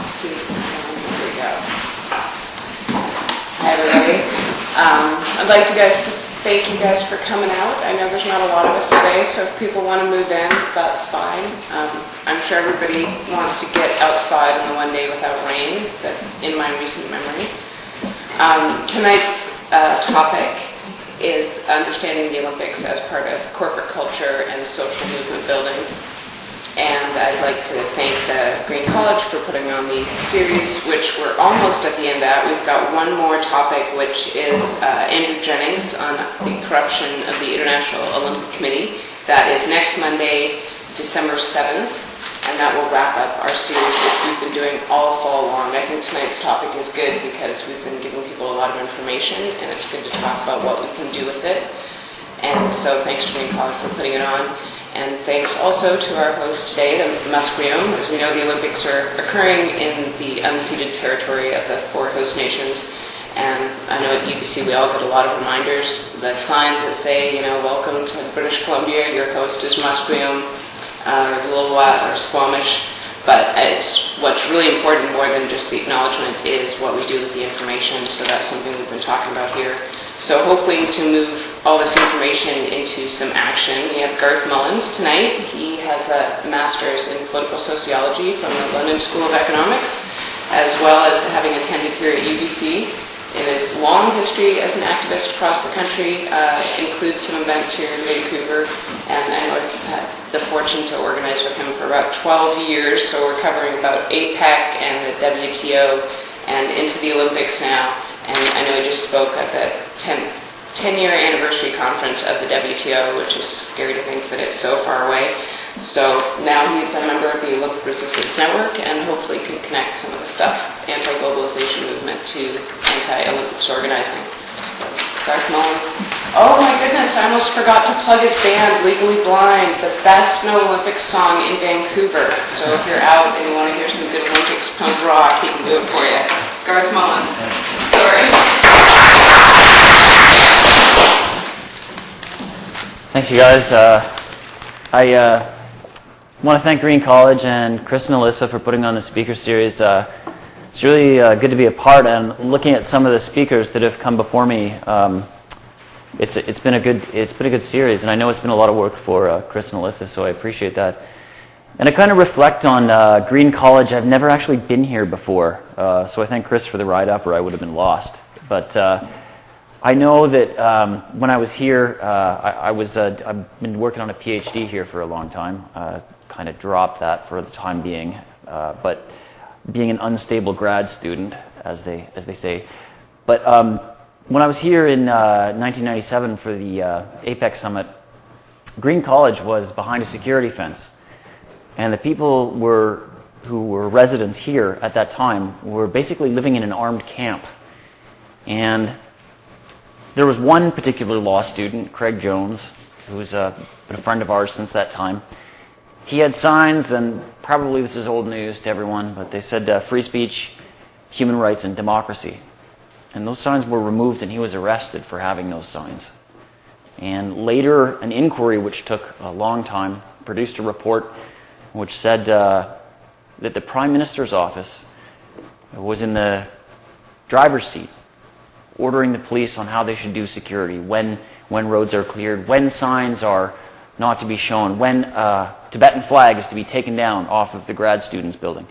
seats. Here we go. Hi, everybody. I'd like to thank you guys for coming out. I know there's not a lot of us today, so if people want to move in, that's fine. I'm sure everybody wants to get outside on the one day without rain, but in my recent memory. Tonight's topic is understanding the Olympics as part of corporate culture and social movement building. And I'd like to thank the Green College for putting on the series, which we're almost at the end at. We've got one more topic, which is Andrew Jennings on the corruption of the International Olympic Committee. That is next Monday, December 7th, and that will wrap up our series, which we've been doing all fall long. I think tonight's topic is good because we've been giving people a lot of information, and it's good to talk about what we can do with it. And so thanks to Green College for putting it on. And thanks also to our host today, the Musqueam. As we know, the Olympics are occurring in the unceded territory of the 4 host nations. And I know at UBC we all get a lot of reminders, the signs that say, welcome to British Columbia, your host is Musqueam, or Lilwat, or Squamish. But what's really important more than just the acknowledgement is what we do with the information. So that's something we've been talking about here. So hoping to move all this information into some action. We have Garth Mullins tonight. He has a master's in political sociology from the London School of Economics, as well as having attended here at UBC. In his long history as an activist across the country, includes some events here in Vancouver, and I know I've had the fortune to organize with him for about 12 years, so we're covering about APEC and the WTO and into the Olympics now. And I know I just spoke at the 10-year anniversary conference of the WTO, which is scary to think that it's so far away. So now he's a member of the Olympic Resistance Network and hopefully can connect some of the stuff, anti-globalization movement, to anti-Olympics organizing. So, Garth Mullins. Oh my goodness, I almost forgot to plug his band, Legally Blind, the best no Olympics song in Vancouver. So if you're out and you want to hear some good Olympics punk rock, he can do it for you. Garth Mullins. Sorry. Thanks, you guys. I want to thank Green College and Chris and Alyssa for putting on the speaker series. It's really good to be a part, and looking at some of the speakers that have come before me, it's been a good series, and I know it's been a lot of work for Chris and Alyssa, so I appreciate that. And I kind of reflect on Green College. I've never actually been here before, so I thank Chris for the ride up, or I would have been lost. But I know that when I was here, I've been working on a PhD here for a long time. Kind of dropped that for the time being, but being an unstable grad student, as they say. But when I was here in 1997 for the APEC summit, Green College was behind a security fence. And the people who were residents here at that time were basically living in an armed camp. And there was one particular law student, Craig Jones, who's been a friend of ours since that time. He had signs, and probably this is old news to everyone, but they said free speech, human rights, and democracy. And those signs were removed, and he was arrested for having those signs. And later, an inquiry, which took a long time, produced a report which said that the Prime Minister's office was in the driver's seat, ordering the police on how they should do security, when roads are cleared, when signs are not to be shown, when Tibetan flag is to be taken down off of the grad students' building.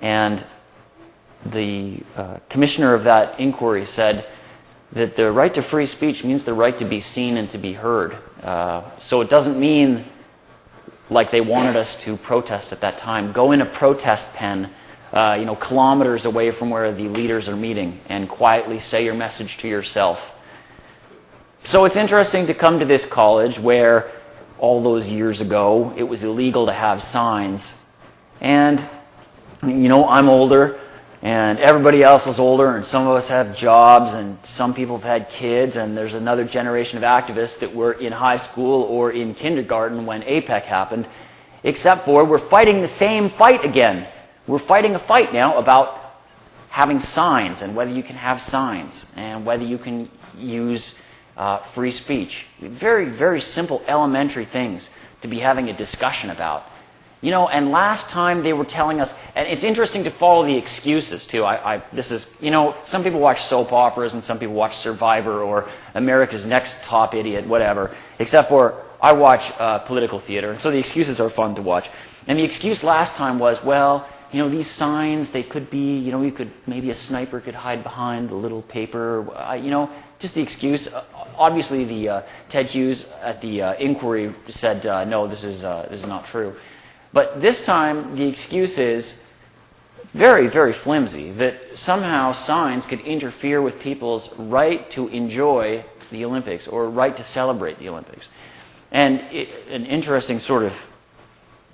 And the commissioner of that inquiry said that the right to free speech means the right to be seen and to be heard. So it doesn't mean, like they wanted us to protest at that time, go in a protest pen, kilometers away from where the leaders are meeting, and quietly say your message to yourself. So it's interesting to come to this college where all those years ago it was illegal to have signs. And, I'm older, and everybody else is older, and some of us have jobs, and some people have had kids, and there's another generation of activists that were in high school or in kindergarten when APEC happened, except for we're fighting the same fight again. We're fighting a fight now about having signs, and whether you can have signs, and whether you can use free speech. Very, very simple, elementary things to be having a discussion about. You know, and last time they were telling us, and it's interesting to follow the excuses too. This is, you know, some people watch soap operas and some people watch Survivor or America's Next Top Idiot, whatever. Except for I watch political theater, so the excuses are fun to watch. And the excuse last time was, well, you know, these signs, they could be, you know, maybe a sniper could hide behind the little paper, you know, just the excuse. Obviously, the Ted Hughes at the inquiry said, no, this is not true. But this time, the excuse is very, very flimsy, that somehow signs could interfere with people's right to enjoy the Olympics or right to celebrate the Olympics. And an interesting sort of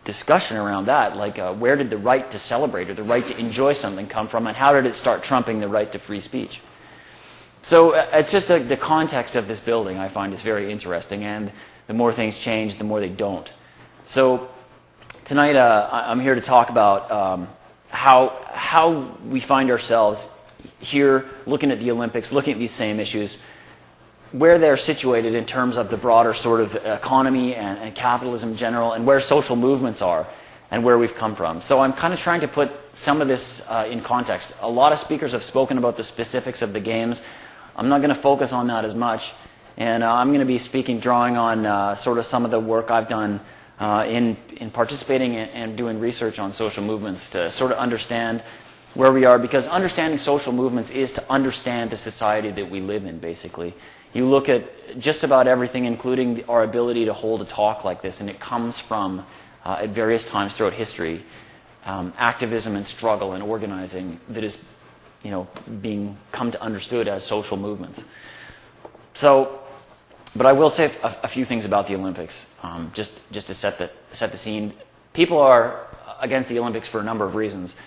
discussion around that, like where did the right to celebrate or the right to enjoy something come from, and how did it start trumping the right to free speech? So it's just the context of this building I find is very interesting, and the more things change, the more they don't. So tonight, I'm here to talk about how we find ourselves here looking at the Olympics, looking at these same issues, where they're situated in terms of the broader sort of economy and capitalism in general, and where social movements are, and where we've come from. So I'm kind of trying to put some of this in context. A lot of speakers have spoken about the specifics of the games. I'm not going to focus on that as much, and I'm going to be drawing on sort of some of the work I've done in participating and doing research on social movements to sort of understand where we are, because understanding social movements is to understand the society that we live in, basically. You look at just about everything, including our ability to hold a talk like this, and it comes from, at various times throughout history, activism and struggle and organizing that is, you know, being come to understood as social movements. So, but I will say a few things about the Olympics, just to set the scene. People are against the Olympics for a number of reasons,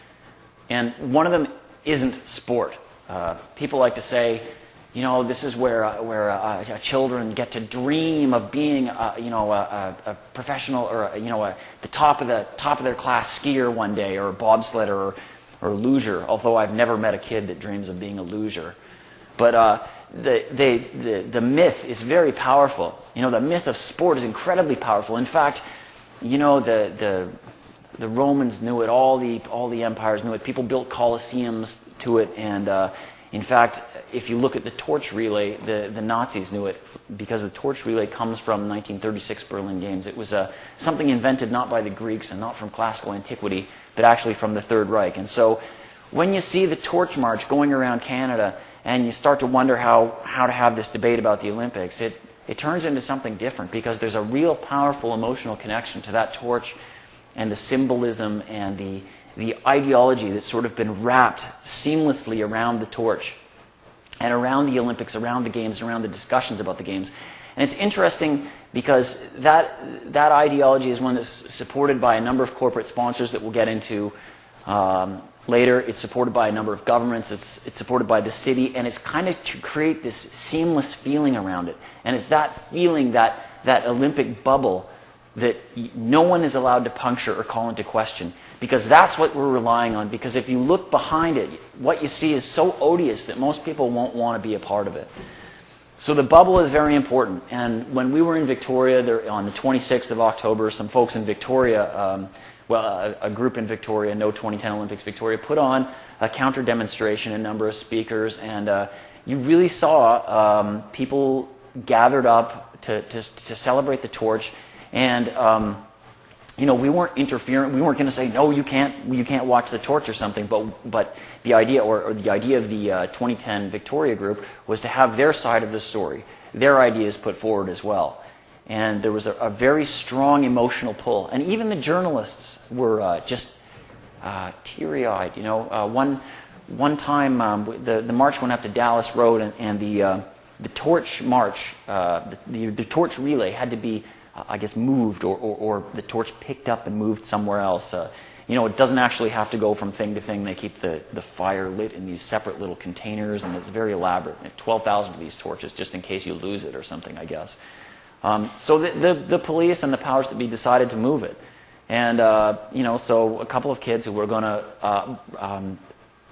and one of them isn't sport. People like to say, you know, this is where children get to dream of being, a professional or the top of their class skier one day, or a bobsledder or a luger. Although I've never met a kid that dreams of being a luger, but the myth is very powerful. You know, the myth of sport is incredibly powerful. In fact, you know, the Romans knew it. All the empires knew it. People built colosseums to it, and in fact, if you look at the torch relay, the Nazis knew it, because the torch relay comes from 1936 Berlin Games. It was something invented not by the Greeks and not from classical antiquity, but actually from the Third Reich. And so when you see the torch march going around Canada, and you start to wonder how to have this debate about the Olympics, it turns into something different, because there's a real powerful emotional connection to that torch and the symbolism and the ideology that's sort of been wrapped seamlessly around the torch and around the Olympics, around the games, around the discussions about the games. And it's interesting because that ideology is one that's supported by a number of corporate sponsors that we'll get into later. It's supported by a number of governments. It's supported by the city, and it's kind of to create this seamless feeling around it. And it's that feeling, that Olympic bubble, that no one is allowed to puncture or call into question, because that's what we're relying on. Because if you look behind it, what you see is so odious that most people won't want to be a part of it. So the bubble is very important. And when we were in Victoria on the 26th of October, some folks in Victoria, a group in Victoria, No 2010 Olympics Victoria, put on a counter demonstration, a number of speakers, and you really saw people gathered up to celebrate the torch. And you know, we weren't interfering. We weren't going to say, no, you can't watch the torch or something. But the idea, or the idea of the 2010 Victoria group, was to have their side of the story, their ideas put forward as well. And there was a very strong emotional pull. And even the journalists were just teary-eyed. You know, one time the march went up to Dallas Road, and the torch march, the torch relay had to be, I guess, moved, or the torch picked up and moved somewhere else. You know, it doesn't actually have to go from thing to thing. They keep the fire lit in these separate little containers, and it's very elaborate. 12,000 of these torches, just in case you lose it or something, I guess. So the police and the powers that be decided to move it. And, you know, so a couple of kids who were going to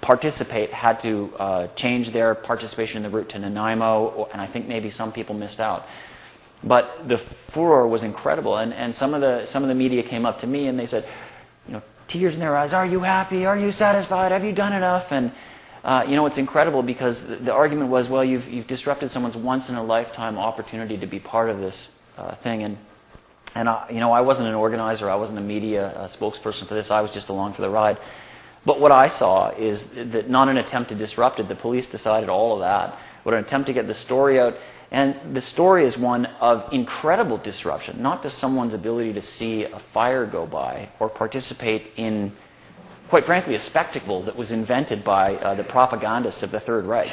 participate had to change their participation in the route to Nanaimo, and I think maybe some people missed out. But the furor was incredible, and some of the media came up to me and they said, tears in their eyes. Are you happy? Are you satisfied? Have you done enough? And it's incredible because the argument was, well, you've disrupted someone's once-in-a-lifetime opportunity to be part of this thing. And I wasn't an organizer. I wasn't a media spokesperson for this. I was just along for the ride. But what I saw is that not an attempt to disrupt it. The police decided all of that. But an attempt to get the story out. And the story is one of incredible disruption, not just someone's ability to see a fire go by or participate in, quite frankly, a spectacle that was invented by the propagandists of the Third Reich.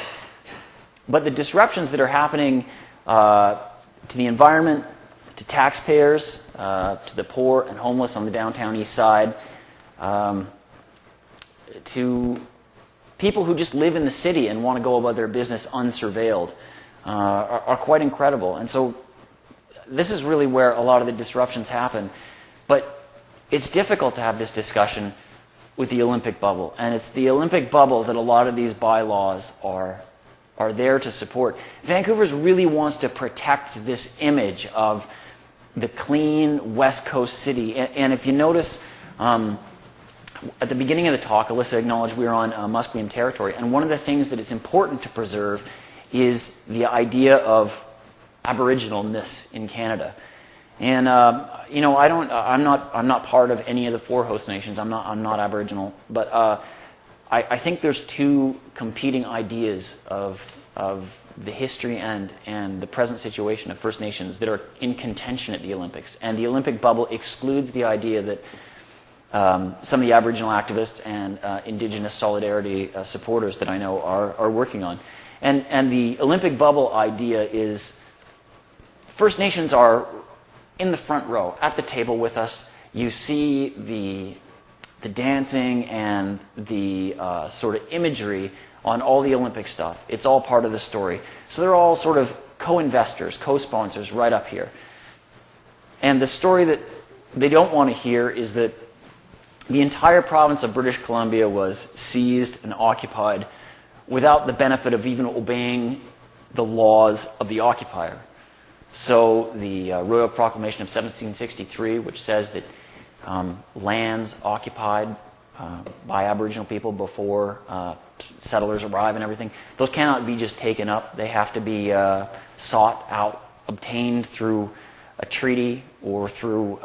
But the disruptions that are happening to the environment, to taxpayers, to the poor and homeless on the downtown east side, to people who just live in the city and want to go about their business unsurveilled, are quite incredible. And so this is really where a lot of the disruptions happen. But it's difficult to have this discussion with the Olympic bubble. And it's the Olympic bubble that a lot of these bylaws are there to support. Vancouver really wants to protect this image of the clean West Coast city. And if you notice, at the beginning of the talk, Alyssa acknowledged we were on Musqueam territory. And one of the things that is important to preserve is the idea of Aboriginalness in Canada. And I'm not part of any of the 4 host nations. I'm not Aboriginal, but I think there's two competing ideas of the history and the present situation of First Nations that are in contention at the Olympics. And the Olympic bubble excludes the idea that some of the Aboriginal activists and Indigenous solidarity supporters that I know are working on. And the Olympic bubble idea is First Nations are in the front row, at the table with us. You see the dancing and the sort of imagery on all the Olympic stuff. It's all part of the story. So they're all sort of co-investors, co-sponsors right up here. And the story that they don't want to hear is that the entire province of British Columbia was seized and occupied without the benefit of even obeying the laws of the occupier. So the Royal Proclamation of 1763, which says that lands occupied by Aboriginal people before settlers arrive and everything, those cannot be just taken up. They have to be sought out, obtained through a treaty or through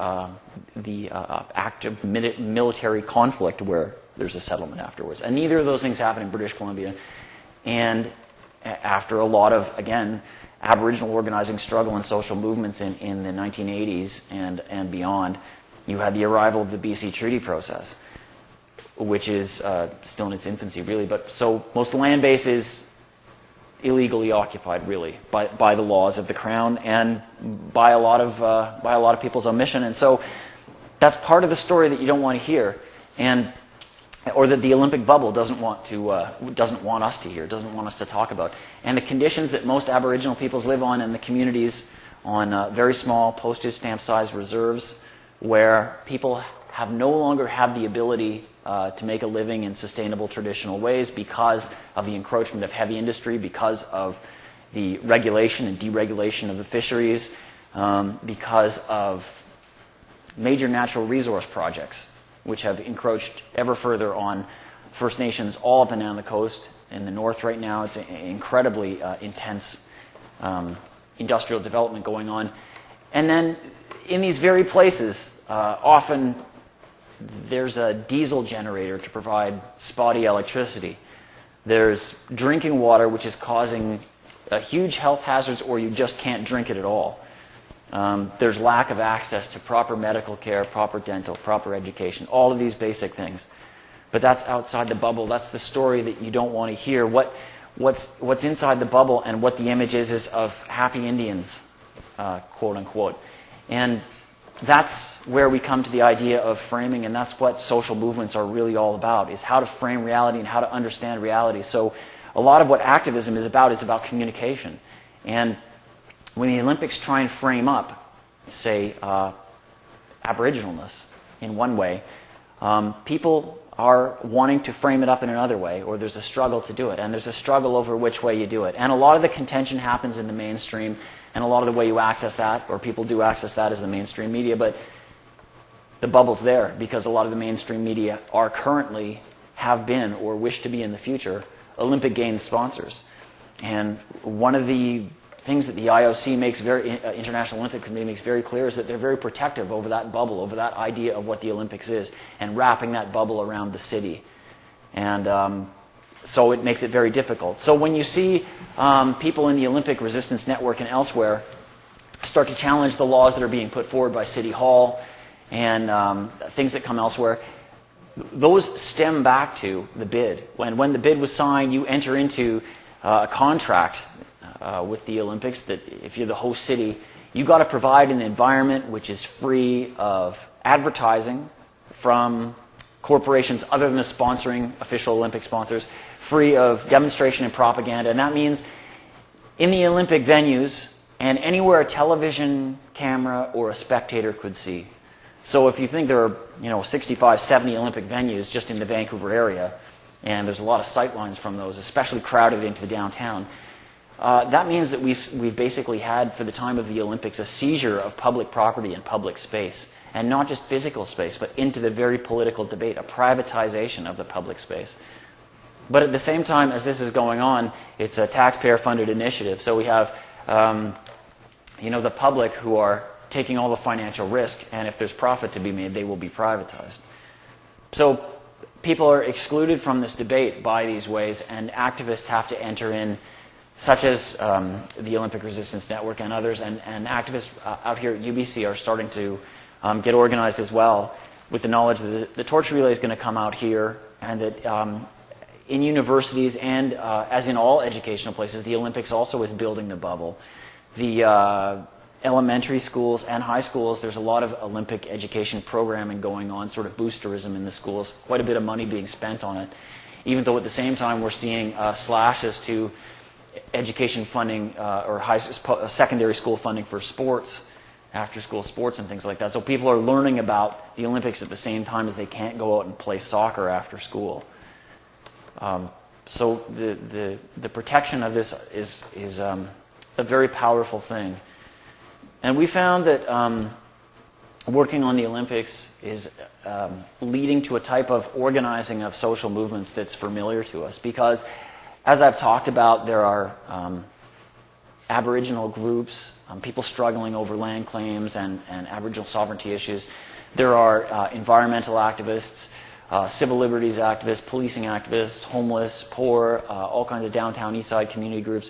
the act of military conflict where there's a settlement afterwards. And neither of those things happen in British Columbia. And after a lot of, again, Aboriginal organizing struggle and social movements in the 1980s and beyond, you had the arrival of the BC Treaty process, which is still in its infancy, really. But so most of the land base is illegally occupied, really, by the laws of the Crown and by a lot of people's omission. And so that's part of the story that you don't want to hear, or that the Olympic bubble doesn't want us to hear, doesn't want us to talk about. And the conditions that most Aboriginal peoples live on in the communities on very small postage stamp size reserves, where people no longer have the ability to make a living in sustainable traditional ways because of the encroachment of heavy industry, because of the regulation and deregulation of the fisheries, because of major natural resource projects, which have encroached ever further on First Nations all up and down the coast. In the north right now, it's an incredibly intense industrial development going on. And then in these very places, often there's a diesel generator to provide spotty electricity. There's drinking water, which is causing huge health hazards, or you just can't drink it at all. There's lack of access to proper medical care, proper dental, proper education, all of these basic things. But that's outside the bubble. That's the story that you don't want to hear. What's inside the bubble and what the image is of happy Indians, quote unquote. And that's where we come to the idea of framing, and that's what social movements are really all about, is how to frame reality and how to understand reality. So a lot of what activism is about communication. And when the Olympics try and frame up, say, Aboriginalness in one way, people are wanting to frame it up in another way, or there's a struggle to do it, and there's a struggle over which way you do it. And a lot of the contention happens in the mainstream, and a lot of the way you access that, or people do access that, is the mainstream media. But the bubble's there because a lot of the mainstream media are currently, have been, or wish to be in the future, Olympic Games sponsors. And one of the things that the IOC makes very, International Olympic Committee makes very clear is that they're very protective over that bubble, over that idea of what the Olympics is, and wrapping that bubble around the city. And so it makes it very difficult. So when you see people in the Olympic Resistance Network and elsewhere start to challenge the laws that are being put forward by City Hall and things that come elsewhere, those stem back to the bid. When the bid was signed, you enter into a contract with the Olympics that if you're the host city, you got to provide an environment which is free of advertising from corporations other than the sponsoring official Olympic sponsors, free of demonstration and propaganda. And that means in the Olympic venues and anywhere a television camera or a spectator could see. So if you think there are 65, 70 Olympic venues just in the Vancouver area, and there's a lot of sightlines from those, especially crowded into the downtown, that means that we've basically had, for the time of the Olympics, a seizure of public property and public space. And not just physical space, but into the very political debate, a privatization of the public space. But at the same time as this is going on, it's a taxpayer-funded initiative. So we have the public who are taking all the financial risk, and if there's profit to be made, they will be privatized. So people are excluded from this debate by these ways, and activists have to enter in, such as the Olympic Resistance Network and others, and activists out here at UBC are starting to get organized as well, with the knowledge that the torch relay is going to come out here, and that in universities and as in all educational places, the Olympics also is building the bubble. The elementary schools and high schools, there's a lot of Olympic education programming going on, sort of boosterism in the schools, quite a bit of money being spent on it, even though at the same time we're seeing slashes to education funding or secondary school funding for sports, after-school sports and things like that. So people are learning about the Olympics at the same time as they can't go out and play soccer after school. So the protection of this is a very powerful thing. And we found that working on the Olympics is leading to a type of organizing of social movements that's familiar to us. Because, as I've talked about, there are Aboriginal groups, people struggling over land claims and Aboriginal sovereignty issues. There are environmental activists, civil liberties activists, policing activists, homeless, poor, all kinds of downtown east side community groups.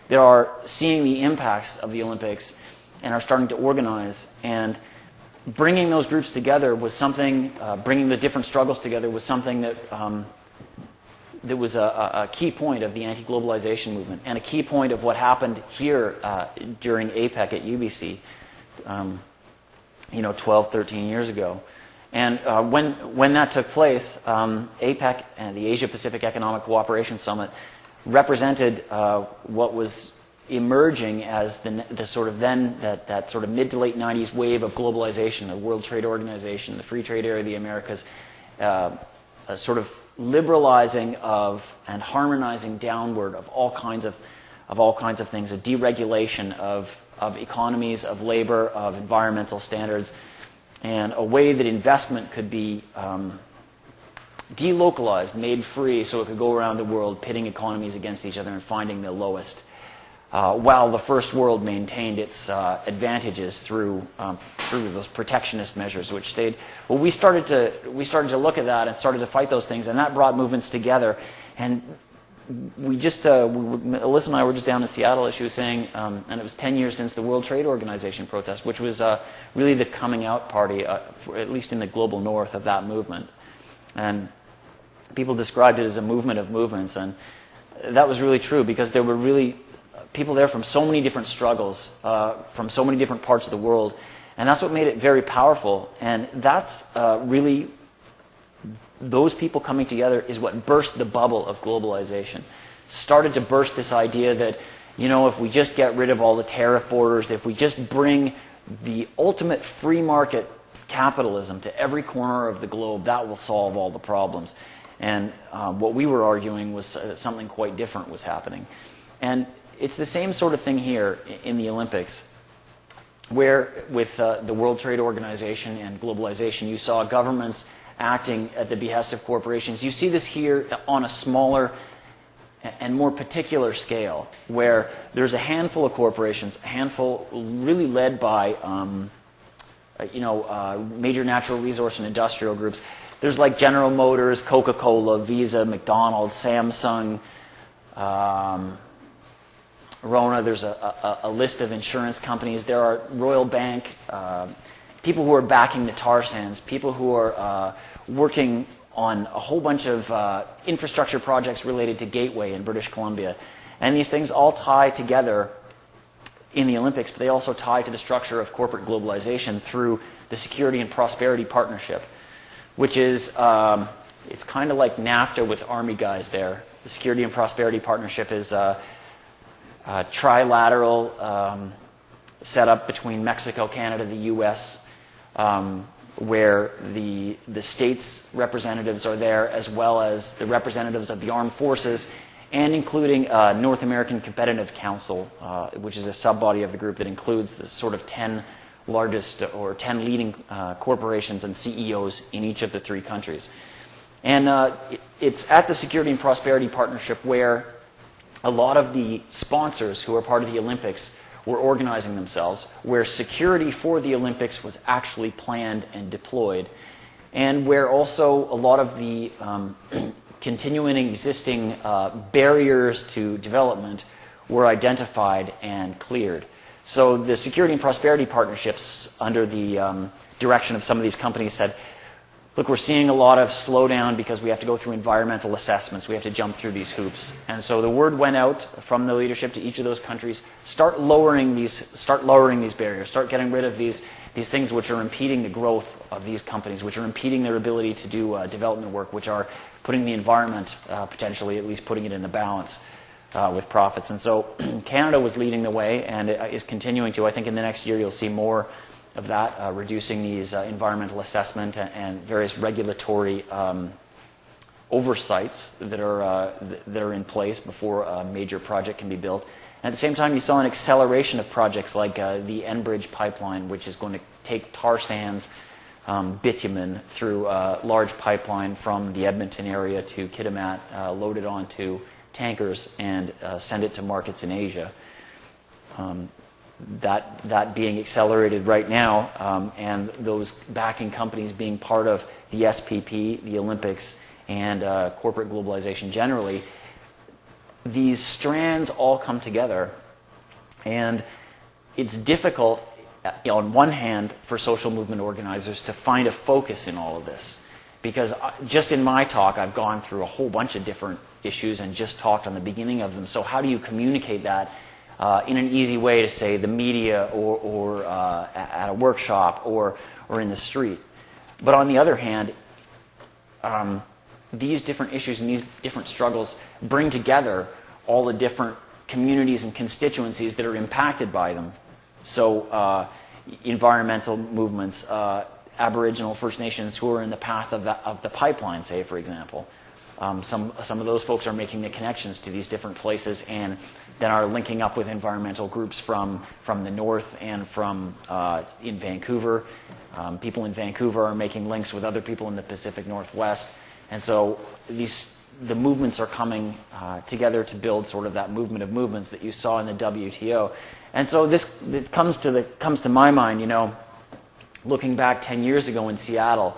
They are seeing the impacts of the Olympics and are starting to organize. And bringing those groups together was something, bringing the different struggles together was something that that was a key point of the anti-globalization movement and a key point of what happened here during APEC at UBC, 12, 13 years ago. And when that took place, APEC and the Asia-Pacific Economic Cooperation Summit represented what was emerging as the sort of then that sort of mid to late 90s wave of globalization, the World Trade Organization, the Free Trade Area of the Americas, a sort of liberalizing of and harmonizing downward of all kinds of things, a deregulation of economies, of labor, of environmental standards, and a way that investment could be delocalized, made free, so it could go around the world pitting economies against each other and finding the lowest, while the first world maintained its advantages through those protectionist measures, which stayed. Well, we started to look at that and started to fight those things, and that brought movements together. And we just, Alyssa and I were just down in Seattle, as she was saying, and it was 10 years since the World Trade Organization protest, which was really the coming out party, at least in the global north, of that movement. And people described it as a movement of movements, and that was really true, because there were really people there from so many different struggles, from so many different parts of the world, and that's what made it very powerful. And that's really, those people coming together is what burst the bubble of globalization. Started to burst this idea that, if we just get rid of all the tariff borders, if we just bring the ultimate free market capitalism to every corner of the globe, that will solve all the problems. And what we were arguing was that something quite different was happening. And it's the same sort of thing here in the Olympics. where with the World Trade Organization and globalization, you saw governments acting at the behest of corporations. You see this here on a smaller and more particular scale, where there's a handful of corporations, a handful really led by major natural resource and industrial groups. There's like General Motors, Coca-Cola, Visa, McDonald's, Samsung, Rona. There's a list of insurance companies. There are Royal Bank, people who are backing the tar sands, people who are working on a whole bunch of infrastructure projects related to Gateway in British Columbia. And these things all tie together in the Olympics, but they also tie to the structure of corporate globalization through the Security and Prosperity Partnership, which is, it's kind of like NAFTA with Army guys there. The Security and Prosperity Partnership is a trilateral setup between Mexico, Canada, the U.S., where the states' representatives are there, as well as the representatives of the armed forces, and including North American Competitive Council, which is a sub-body of the group that includes the sort of 10 largest or 10 leading corporations and CEOs in each of the three countries. And it's at the Security and Prosperity Partnership where a lot of the sponsors who are part of the Olympics were organizing themselves, where security for the Olympics was actually planned and deployed, and where also a lot of the continuing existing barriers to development were identified and cleared. So the Security and Prosperity Partnerships, under the direction of some of these companies, said, look, we're seeing a lot of slowdown because we have to go through environmental assessments. We have to jump through these hoops. And so the word went out from the leadership to each of those countries, start lowering these barriers, start getting rid of these things which are impeding the growth of these companies, which are impeding their ability to do development work, which are putting the environment, potentially at least putting it in the balance with profits. And so Canada was leading the way and is continuing to. I think in the next year you'll see more of that, reducing these environmental assessment and various regulatory oversights that are in place before a major project can be built. And at the same time, you saw an acceleration of projects like the Enbridge pipeline, which is going to take tar sands, bitumen through a large pipeline from the Edmonton area to Kitimat, loaded onto tankers and send it to markets in Asia. That being accelerated right now, and those backing companies being part of the SPP, the Olympics, and corporate globalization generally, these strands all come together, and it's difficult, on one hand, for social movement organizers to find a focus in all of this. Because just in my talk, I've gone through a whole bunch of different issues and just talked on the beginning of them. So how do you communicate that in an easy way to, say, the media or at a workshop or in the street? But on the other hand, these different issues and these different struggles bring together all the different communities and constituencies that are impacted by them. So environmental movements, Aboriginal First Nations who are in the path of the pipeline, say, for example. Some of those folks are making the connections to these different places and then are linking up with environmental groups from the north and from in Vancouver. People in Vancouver are making links with other people in the Pacific Northwest. And so the movements are coming together to build sort of that movement of movements that you saw in the WTO. And so it comes to my mind, looking back 10 years ago in Seattle,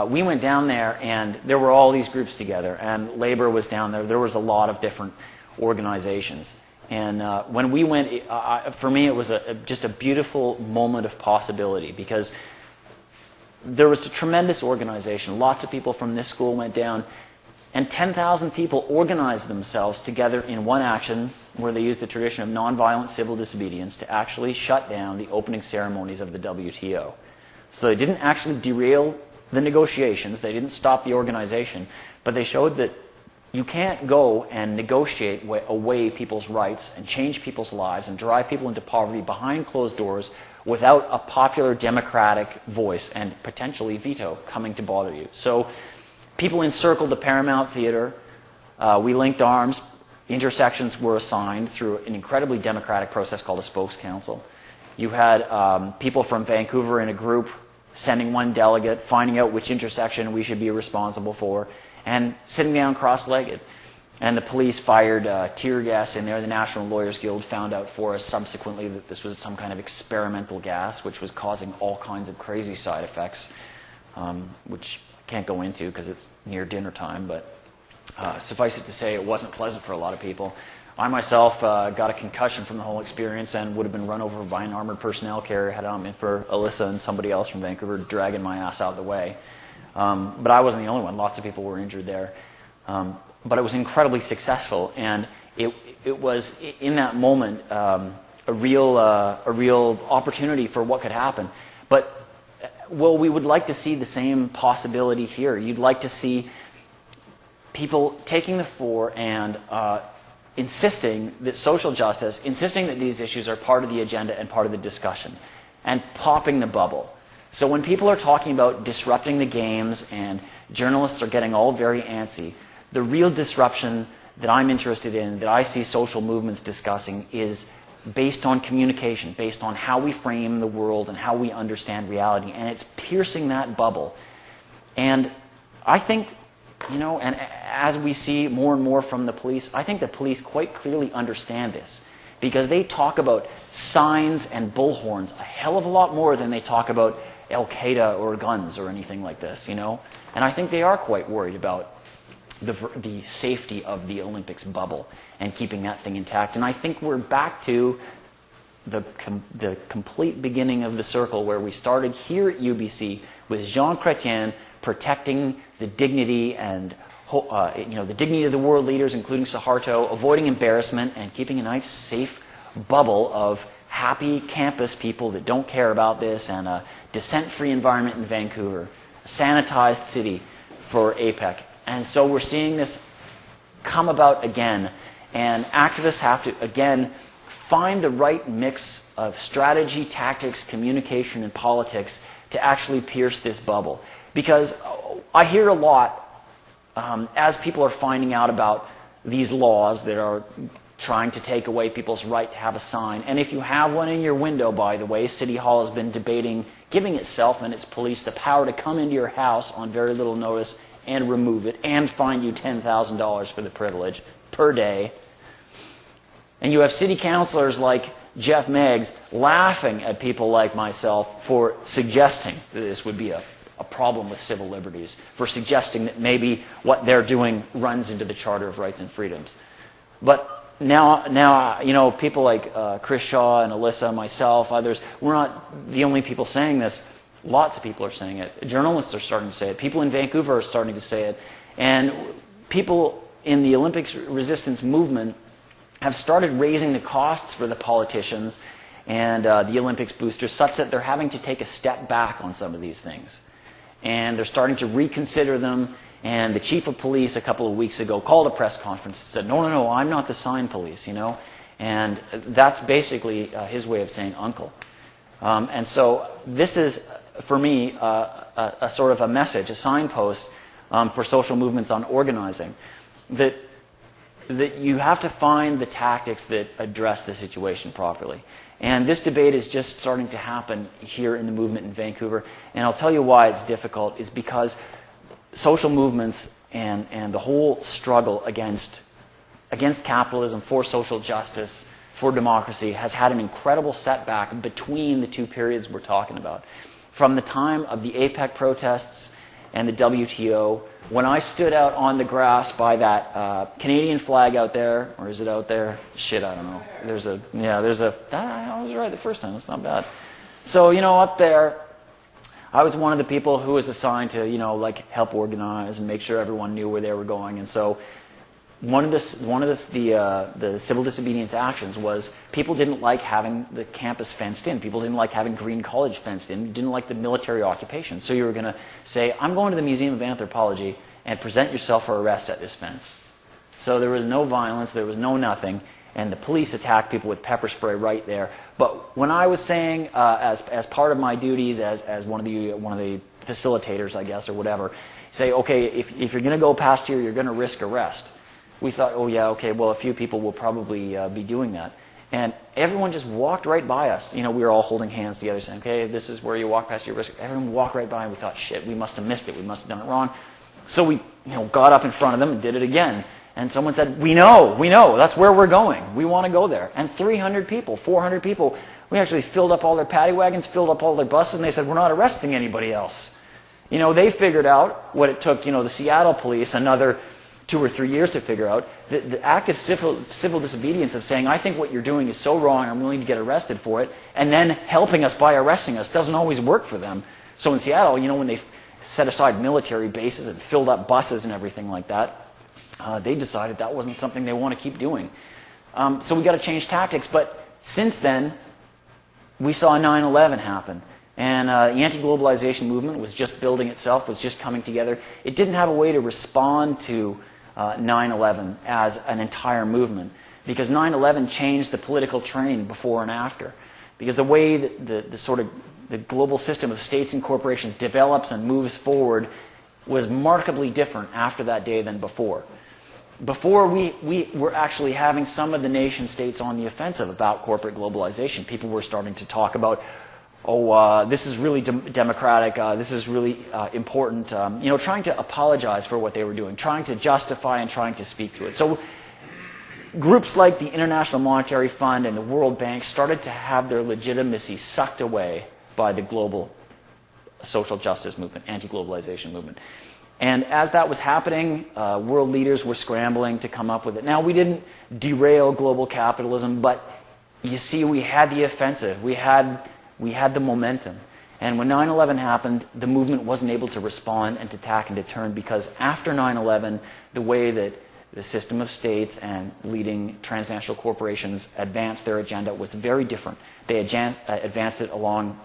we went down there and there were all these groups together, and labor was down there. There was a lot of different organizations. And when we went, for me it was just a beautiful moment of possibility, because there was a tremendous organization. Lots of people from this school went down, and 10,000 people organized themselves together in one action where they used the tradition of nonviolent civil disobedience to actually shut down the opening ceremonies of the WTO. So they didn't actually derail the negotiations, they didn't stop the organization, but they showed that you can't go and negotiate away people's rights and change people's lives and drive people into poverty behind closed doors without a popular democratic voice and potentially veto coming to bother you. So people encircled the Paramount Theater. We linked arms. Intersections were assigned through an incredibly democratic process called a spokes council. You had people from Vancouver in a group sending one delegate, finding out which intersection we should be responsible for, and sitting down cross-legged. And the police fired tear gas in there. The National Lawyers Guild found out for us subsequently that this was some kind of experimental gas, which was causing all kinds of crazy side effects, which I can't go into because it's near dinner time, but suffice it to say it wasn't pleasant for a lot of people. I myself got a concussion from the whole experience and would have been run over by an armored personnel carrier had I not been for Alyssa and somebody else from Vancouver dragging my ass out of the way. But I wasn't the only one. Lots of people were injured there. But it was incredibly successful, and it was in that moment a real opportunity for what could happen. But well, we would like to see the same possibility here. You'd like to see people taking the fore and insisting that social justice, insisting that these issues are part of the agenda and part of the discussion, and popping the bubble. So when people are talking about disrupting the games and journalists are getting all very antsy, the real disruption that I'm interested in, that I see social movements discussing, is based on communication, based on how we frame the world and how we understand reality. And it's piercing that bubble. And I think, you know, and as we see more and more from the police, I think the police quite clearly understand this. Because they talk about signs and bullhorns a hell of a lot more than they talk about Al-Qaeda or guns or anything like this, you know. And I think they are quite worried about the safety of the Olympics bubble and keeping that thing intact. And I think we're back to the complete beginning of the circle where we started here at UBC with Jean Chrétien protecting the dignity and the dignity of the world leaders, including Suharto, avoiding embarrassment and keeping a nice, safe bubble of happy campus people that don't care about this, and a dissent-free environment in Vancouver, a sanitized city for APEC. And so we're seeing this come about again, and activists have to, again, find the right mix of strategy, tactics, communication, and politics to actually pierce this bubble. Because I hear a lot, as people are finding out about these laws that are trying to take away people's right to have a sign. And if you have one in your window, by the way, City Hall has been debating giving itself and its police the power to come into your house on very little notice and remove it, and fine you $10,000 for the privilege per day. And you have city councilors like Jeff Meggs laughing at people like myself for suggesting that this would be a problem with civil liberties, for suggesting that maybe what they're doing runs into the Charter of Rights and Freedoms. But now, you know, people like Chris Shaw and Alyssa, myself, others, we're not the only people saying this. Lots of people are saying it. Journalists are starting to say it. People in Vancouver are starting to say it. And people in the Olympics resistance movement have started raising the costs for the politicians and the Olympics boosters such that they're having to take a step back on some of these things. And they're starting to reconsider them. And the chief of police a couple of weeks ago called a press conference and said, no, I'm not the sign police, you know. And that's basically his way of saying uncle. And so this is, for me, a sort of a message, a signpost for social movements on organizing, that you have to find the tactics that address the situation properly. And this debate is just starting to happen here in the movement in Vancouver. And I'll tell you why it's difficult. It's because social movements and the whole struggle against capitalism, for social justice, for democracy, has had an incredible setback between the two periods we're talking about. From the time of the APEC protests and the WTO, when I stood out on the grass by that Canadian flag out there, or is it out there? Shit, I don't know. I was right the first time, that's not bad. So, you know, up there, I was one of the people who was assigned to, you know, like help organize and make sure everyone knew where they were going. And so one of the civil disobedience actions was people didn't like having the campus fenced in. People didn't like having Green College fenced in. Didn't like the military occupation. So you were going to say, I'm going to the Museum of Anthropology and present yourself for arrest at this fence. So there was no violence. There was no nothing. And the police attacked people with pepper spray right there. But when I was saying, as part of my duties as one of the facilitators, I guess, or whatever, say, okay, if you're going to go past here, you're going to risk arrest. We thought, oh yeah, okay, well, a few people will probably be doing that. And everyone just walked right by us. We were all holding hands together saying, okay, this is where you walk past your risk. Everyone walked right by and we thought, shit, we must have missed it. We must have done it wrong. So we got up in front of them and did it again. And someone said, we know, that's where we're going. We want to go there. And 300 people, 400 people, we actually filled up all their paddy wagons, filled up all their buses, and they said, we're not arresting anybody else. They figured out what it took, the Seattle police, another 2 or 3 years to figure out, the active civil disobedience of saying, I think what you're doing is so wrong, I'm willing to get arrested for it, and then helping us by arresting us doesn't always work for them. So in Seattle, when they set aside military bases and filled up buses and everything like that, they decided that wasn't something they want to keep doing. So we got to change tactics. But since then, we saw 9/11 happen. And the anti-globalization movement was just building itself, was just coming together. It didn't have a way to respond to 9/11 as an entire movement, because 9/11 changed the political terrain before and after. Because the way that the global system of states and corporations develops and moves forward was markedly different after that day than before. Before, we were actually having some of the nation states on the offensive about corporate globalization. People were starting to talk about, this is really democratic, this is really important, trying to apologize for what they were doing, trying to justify and trying to speak to it. So groups like the International Monetary Fund and the World Bank started to have their legitimacy sucked away by the global social justice movement, anti-globalization movement. And as that was happening, world leaders were scrambling to come up with it. Now, we didn't derail global capitalism, but you see, we had the offensive. We had the momentum. And when 9/11 happened, the movement wasn't able to respond and to tack and to turn, because after 9/11, the way that the system of states and leading transnational corporations advanced their agenda was very different. They advanced it along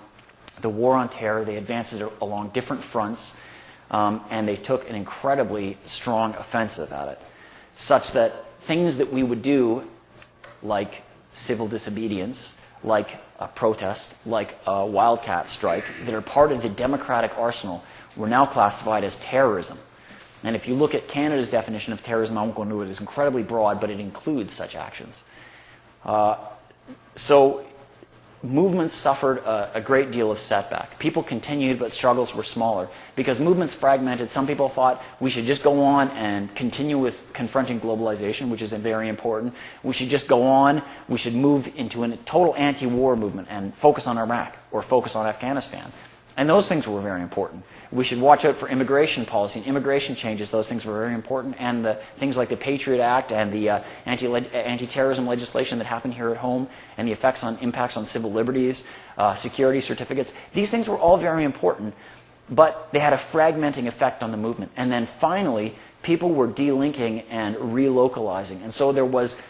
the war on terror. They advanced it along different fronts. And they took an incredibly strong offensive at it, such that things that we would do, like civil disobedience, like a protest, like a wildcat strike, that are part of the democratic arsenal, were now classified as terrorism. And if you look at Canada's definition of terrorism, I won't go into it, it's incredibly broad, but it includes such actions. So movements suffered a great deal of setback. People continued, but struggles were smaller. Because movements fragmented, some people thought we should just go on and continue with confronting globalization, which is very important. We should just go on. We should move into a total anti-war movement and focus on Iraq or focus on Afghanistan. And those things were very important. We should watch out for immigration policy and immigration changes. Those things were very important. And the things like the Patriot Act and the anti-terrorism legislation that happened here at home, and the impacts on civil liberties, security certificates. These things were all very important, but they had a fragmenting effect on the movement. And then finally, people were delinking and relocalizing. And so there was,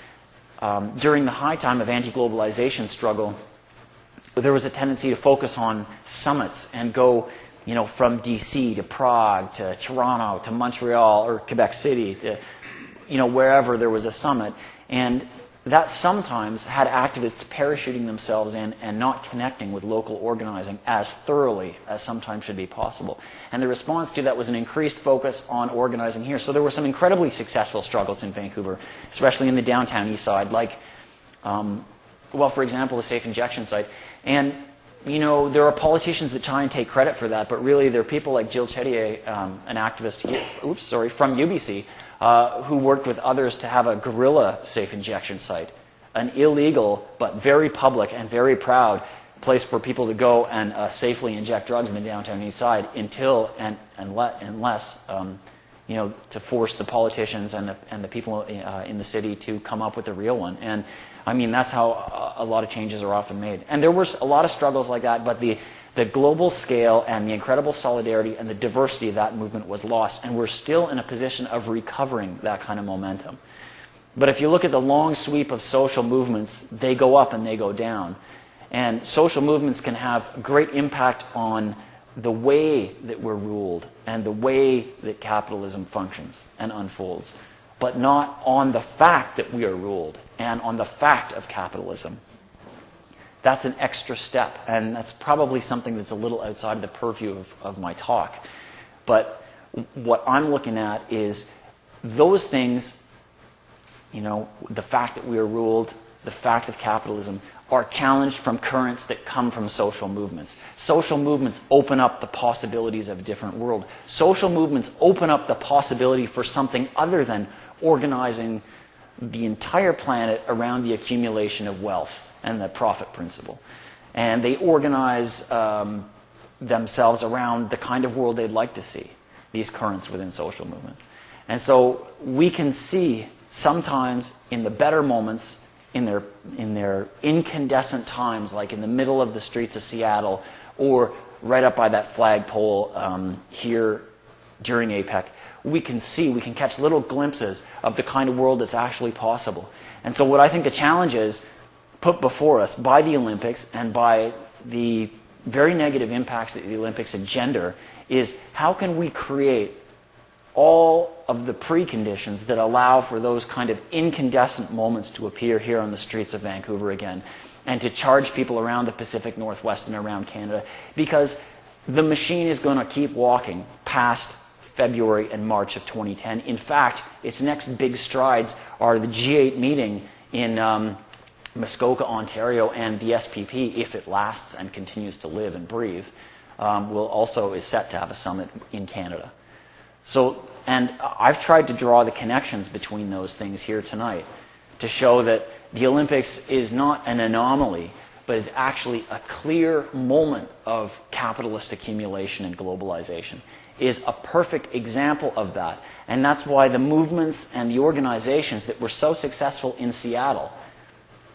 during the high time of anti-globalization struggle, there was a tendency to focus on summits and go, from DC to Prague to Toronto to Montreal or Quebec City to, wherever there was a summit. And that sometimes had activists parachuting themselves in and not connecting with local organizing as thoroughly as sometimes should be possible. And the response to that was an increased focus on organizing here. So there were some incredibly successful struggles in Vancouver, especially in the downtown east side, like, for example, the safe injection site. And there are politicians that try and take credit for that, but really there are people like Jill Chetier, an activist from UBC, who worked with others to have a guerrilla safe injection site, an illegal but very public and very proud place for people to go and safely inject drugs in the downtown east side unless to force the politicians and the people in the city to come up with a real one. And I mean, that's how a lot of changes are often made. And there were a lot of struggles like that, but the global scale and the incredible solidarity and the diversity of that movement was lost, and we're still in a position of recovering that kind of momentum. But if you look at the long sweep of social movements, they go up and they go down. And social movements can have great impact on the way that we're ruled and the way that capitalism functions and unfolds, but not on the fact that we are ruled and on the fact of capitalism. That's an extra step, and that's probably something that's a little outside of the purview of my talk. But what I'm looking at is those things, the fact that we are ruled, the fact of capitalism are challenged from currents that come from social movements. Social movements open up the possibilities of a different world. Social movements open up the possibility for something other than organizing the entire planet around the accumulation of wealth and the profit principle. And they organize themselves around the kind of world they'd like to see, these currents within social movements. And so we can see sometimes in the better moments, in their incandescent times, like in the middle of the streets of Seattle, or right up by that flagpole here during APEC, we can catch little glimpses of the kind of world that's actually possible. And so what I think the challenge is put before us by the Olympics and by the very negative impacts that the Olympics engender is how can we create all of the preconditions that allow for those kind of incandescent moments to appear here on the streets of Vancouver again, and to charge people around the Pacific Northwest and around Canada, because the machine is going to keep walking past February and March of 2010. In fact, its next big strides are the G8 meeting in Muskoka, Ontario, and the SPP, if it lasts and continues to live and breathe, is set to have a summit in Canada. So, and I've tried to draw the connections between those things here tonight to show that the Olympics is not an anomaly, but is actually a clear moment of capitalist accumulation and globalization, is a perfect example of that. And that's why the movements and the organizations that were so successful in Seattle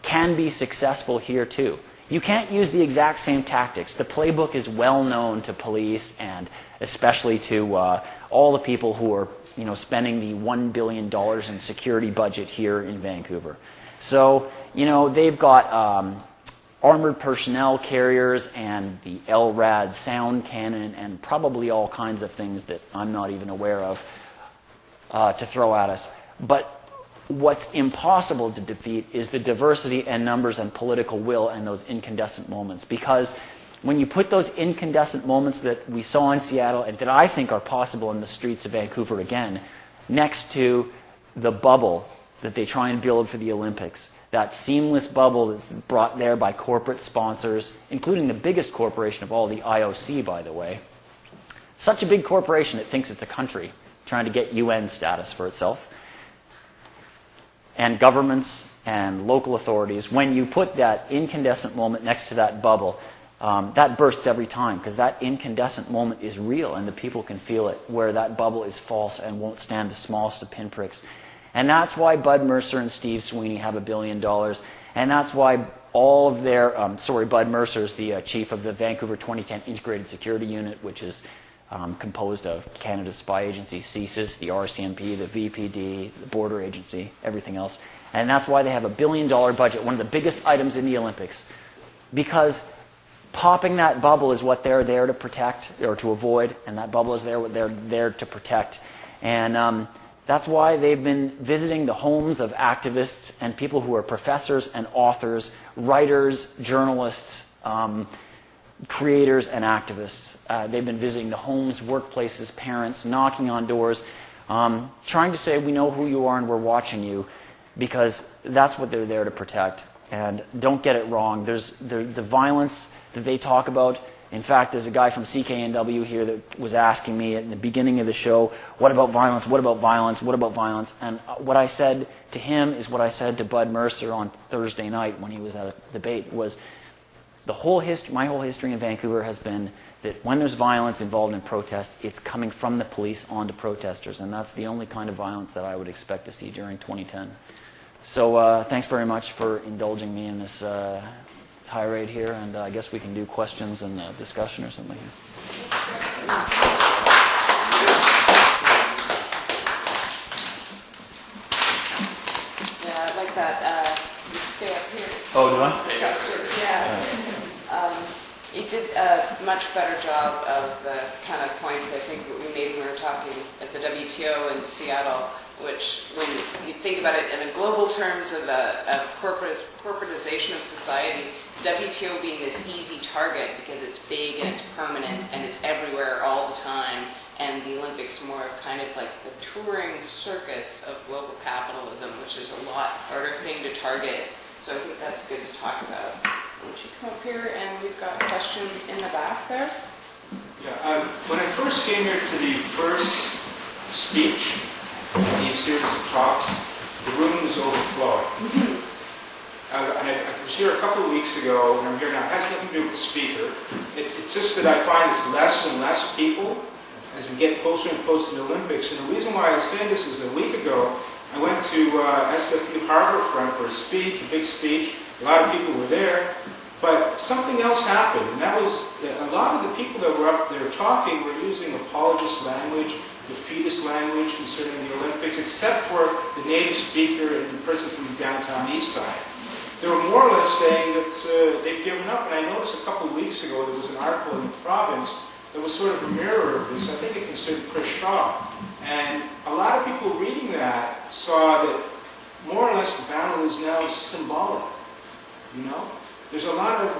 can be successful here too. You can't use the exact same tactics. The playbook is well known to police and especially to all the people who are spending the $1 billion in security budget here in Vancouver. So, they've got armored personnel carriers and the LRAD sound cannon and probably all kinds of things that I'm not even aware of to throw at us. But what's impossible to defeat is the diversity and numbers and political will and those incandescent moments. Because when you put those incandescent moments that we saw in Seattle and that I think are possible in the streets of Vancouver again, next to the bubble that they try and build for the Olympics, that seamless bubble that's brought there by corporate sponsors, including the biggest corporation of all, the IOC, by the way. Such a big corporation that thinks it's a country trying to get UN status for itself. And governments and local authorities, when you put that incandescent moment next to that bubble, that bursts every time, because that incandescent moment is real and the people can feel it, where that bubble is false and won't stand the smallest of pinpricks. And that's why Bud Mercer and Steve Sweeney have $1 billion. And that's why all of their, Bud Mercer's the chief of the Vancouver 2010 Integrated Security Unit, which is composed of Canada's spy agency, CSIS, the RCMP, the VPD, the border agency, everything else. And that's why they have $1 billion budget, one of the biggest items in the Olympics. Because popping that bubble is what they're there to protect, or to avoid, and that bubble is what they're there to protect. And that's why they've been visiting the homes of activists and people who are professors and authors, writers, journalists, creators and activists. They've been visiting the homes, workplaces, parents, knocking on doors, trying to say, we know who you are and we're watching you, because that's what they're there to protect. And don't get it wrong. There's the violence that they talk about. In fact, there's a guy from CKNW here that was asking me at the beginning of the show, what about violence, what about violence, what about violence? And what I said to him is what I said to Bud Mercer on Thursday night when he was at a debate, was my whole history in Vancouver has been that when there's violence involved in protests, it's coming from the police onto protesters, and that's the only kind of violence that I would expect to see during 2010. So thanks very much for indulging me in this tirade here, and I guess we can do questions and discussion or something. Yeah, I like that. You stay up here. Oh, do I? Questions, yeah. You did a much better job of the kind of points I think that we made when we were talking at the WTO in Seattle, which when you think about it in a global terms of corporatization of society, WTO being this easy target because it's big and it's permanent and it's everywhere all the time, and the Olympics more of kind of like the touring circus of global capitalism, which is a lot harder thing to target So I think that's good to talk about. Why don't you come up here, and we've got a question in the back there. Yeah, when I first came here to the first speech in these series of talks, the room was overflowing. And I was here a couple of weeks ago, and I'm here now. It has nothing to do with the speaker. It's just that I find it's less and less people as we get closer and closer to the Olympics. And the reason why I say this is a week ago, I went to SFU Harbourfront for a speech, a big speech. A lot of people were there. But something else happened, and that was a lot of the people that were up there talking were using apologist language, defeatist language concerning the Olympics, except for the native speaker and the person from the downtown east side. They were more or less saying that they've given up, and I noticed a couple of weeks ago there was an article in the province that was sort of a mirror of this. I think it concerned Chris Shaw. And a lot of people reading that saw that more or less the battle is now symbolic, you know? There's a lot of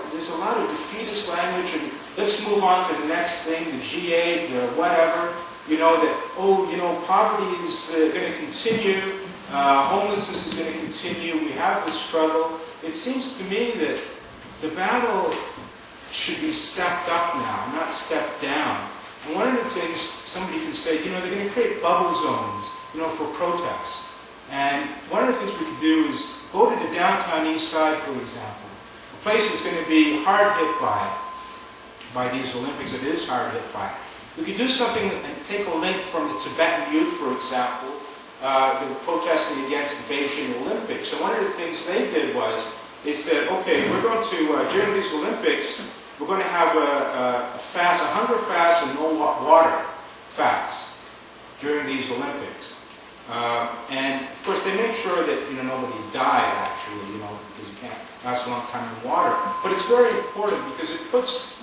defeatist language, and let's move on to the next thing, the G8, the whatever, you know, that, oh, you know, poverty is going to continue, homelessness is going to continue, we have this struggle. It seems to me that the battle should be stepped up now, not stepped down. And one of the things somebody can say, you know, they're going to create bubble zones, you know, for protests. And one of the things we could do is go to the downtown east side, for example. Place is going to be hard hit by these Olympics. It is hard hit by it. We could do something and take a link from the Tibetan youth, for example, that were protesting against the Beijing Olympics. So one of the things they did was they said, okay, we're going to, during these Olympics, we're going to have a fast, a hunger fast and no water fast during these Olympics. And of course they make sure that, you know, nobody died actually, you know, because you can't last a long time in water. But it's very important because it puts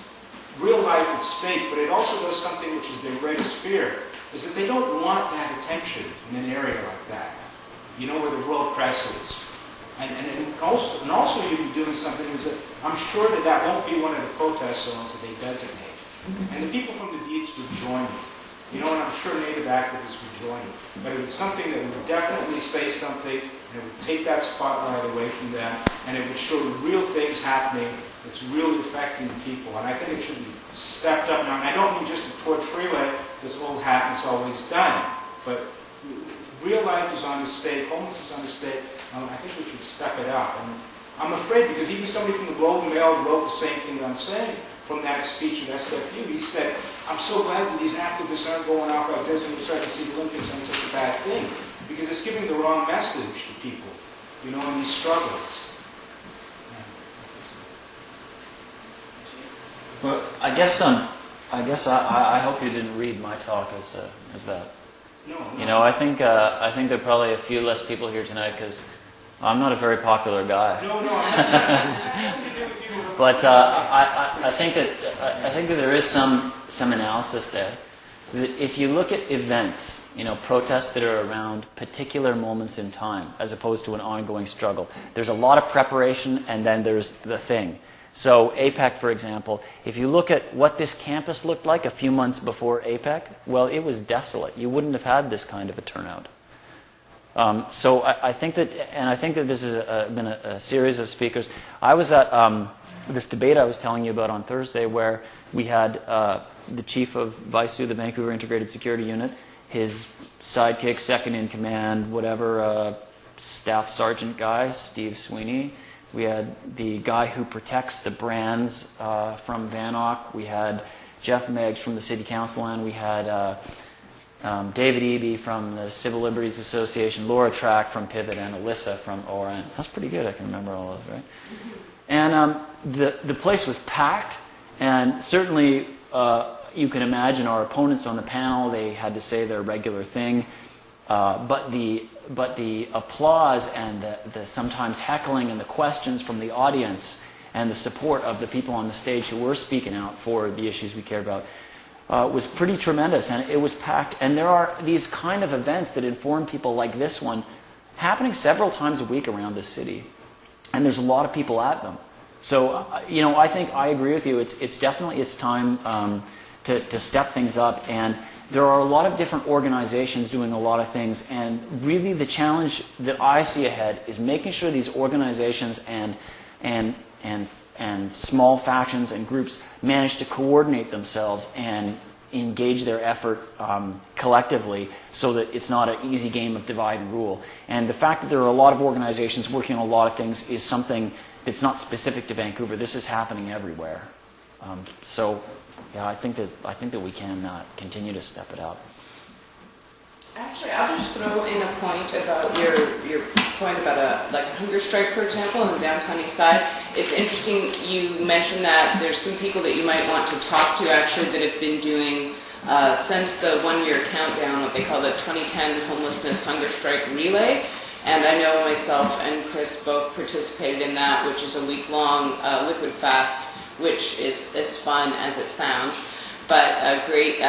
real life at stake, but it also does something which is their greatest fear, is that they don't want that attention in an area like that, you know, where the world press is. And also you'd be doing something is that I'm sure that that won't be one of the protest zones that they designate. And the people from the deeds would join it. You know, and I'm sure Native activists would join it. But it was something that would definitely say something, and it would take that spotlight away from them, and it would show the real things happening that's really affecting people. And I think it should be stepped up now. And I don't mean just to torch relay, this old hat that's always done. But real life is on the stake, homelessness is on the stake. I think we should step it up. And I'm afraid, because even somebody from the Globe and Mail wrote the same thing I'm saying from that speech at SFU. He said, I'm so glad that these activists aren't going off like this and we're starting to see the Olympics on such a bad thing, because it's giving the wrong message to people, you know, in these struggles. Well, I hope you didn't read my talk as that. No. You know, I think there are probably a few less people here tonight because I'm not a very popular guy. No. But I think that there is some analysis there. If you look at events, you know, protests that are around particular moments in time, as opposed to an ongoing struggle, there's a lot of preparation, and then there's the thing. So APEC, for example, if you look at what this campus looked like a few months before APEC, well, it was desolate. You wouldn't have had this kind of a turnout. So I think that this has been a series of speakers. I was at this debate I was telling you about on Thursday, where we had the chief of VISU, the Vancouver Integrated Security Unit, his sidekick, second in command, whatever, staff sergeant guy, Steve Sweeney. We had the guy who protects the brands from VANOC. We had Jeff Meggs from the City Council, and we had David Eby from the Civil Liberties Association, Laura Track from Pivot, and Alyssa from ORN. That's pretty good. I can remember all those, right? And the place was packed, and certainly you can imagine our opponents on the panel, they had to say their regular thing, but the applause and the sometimes heckling and the questions from the audience and the support of the people on the stage who were speaking out for the issues we care about was pretty tremendous, and it was packed. And there are these kind of events that inform people like this one happening several times a week around the city, and there's a lot of people at them. So, you know, I think I agree with you. It's definitely time to step things up, and there are a lot of different organizations doing a lot of things, and really the challenge that I see ahead is making sure these organizations and small factions and groups manage to coordinate themselves and engage their effort collectively so that it's not an easy game of divide and rule. And the fact that there are a lot of organizations working on a lot of things is something that's not specific to Vancouver. This is happening everywhere. So, yeah, I think that we can continue to step it up. Actually, I'll just throw in a point about your point about a hunger strike, for example, in the downtown east side. It's interesting you mentioned that there's some people that you might want to talk to actually that have been doing since the 1-year countdown, what they call the 2010 Homelessness Hunger Strike Relay. And I know myself and Chris both participated in that, which is a week-long liquid fast, which is as fun as it sounds, but a great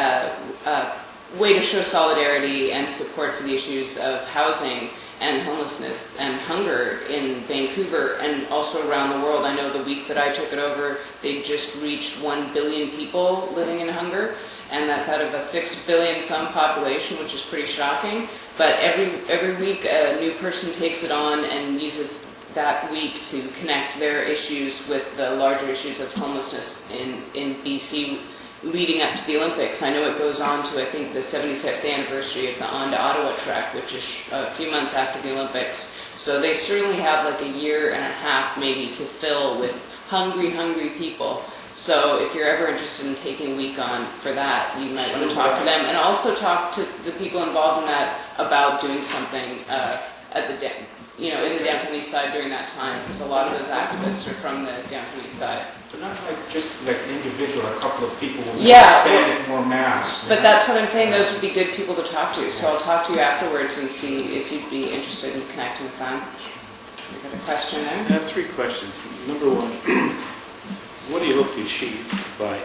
way to show solidarity and support for the issues of housing and homelessness and hunger in Vancouver and also around the world. I know the week that I took it over, they just reached 1 billion people living in hunger, and that's out of a 6 billion some population, which is pretty shocking. But every week a new person takes it on and uses that week to connect their issues with the larger issues of homelessness in BC leading up to the Olympics. I know it goes on to, I think, the 75th anniversary of the On to Ottawa trek, which is a few months after the Olympics. So they certainly have like a year and a half maybe to fill with hungry people. So if you're ever interested in taking a week on for that, you might want to talk to them and also talk to the people involved in that about doing something at the in the downtown east side during that time, because a lot of those activists are from the downtown east side. But not just like an individual, a couple of people will expand it more mass. But that's what I'm saying, those would be good people to talk to. So I'll talk to you afterwards and see if you'd be interested in connecting with them. You got a question there? I have 3 questions. Number 1, what do you hope to achieve by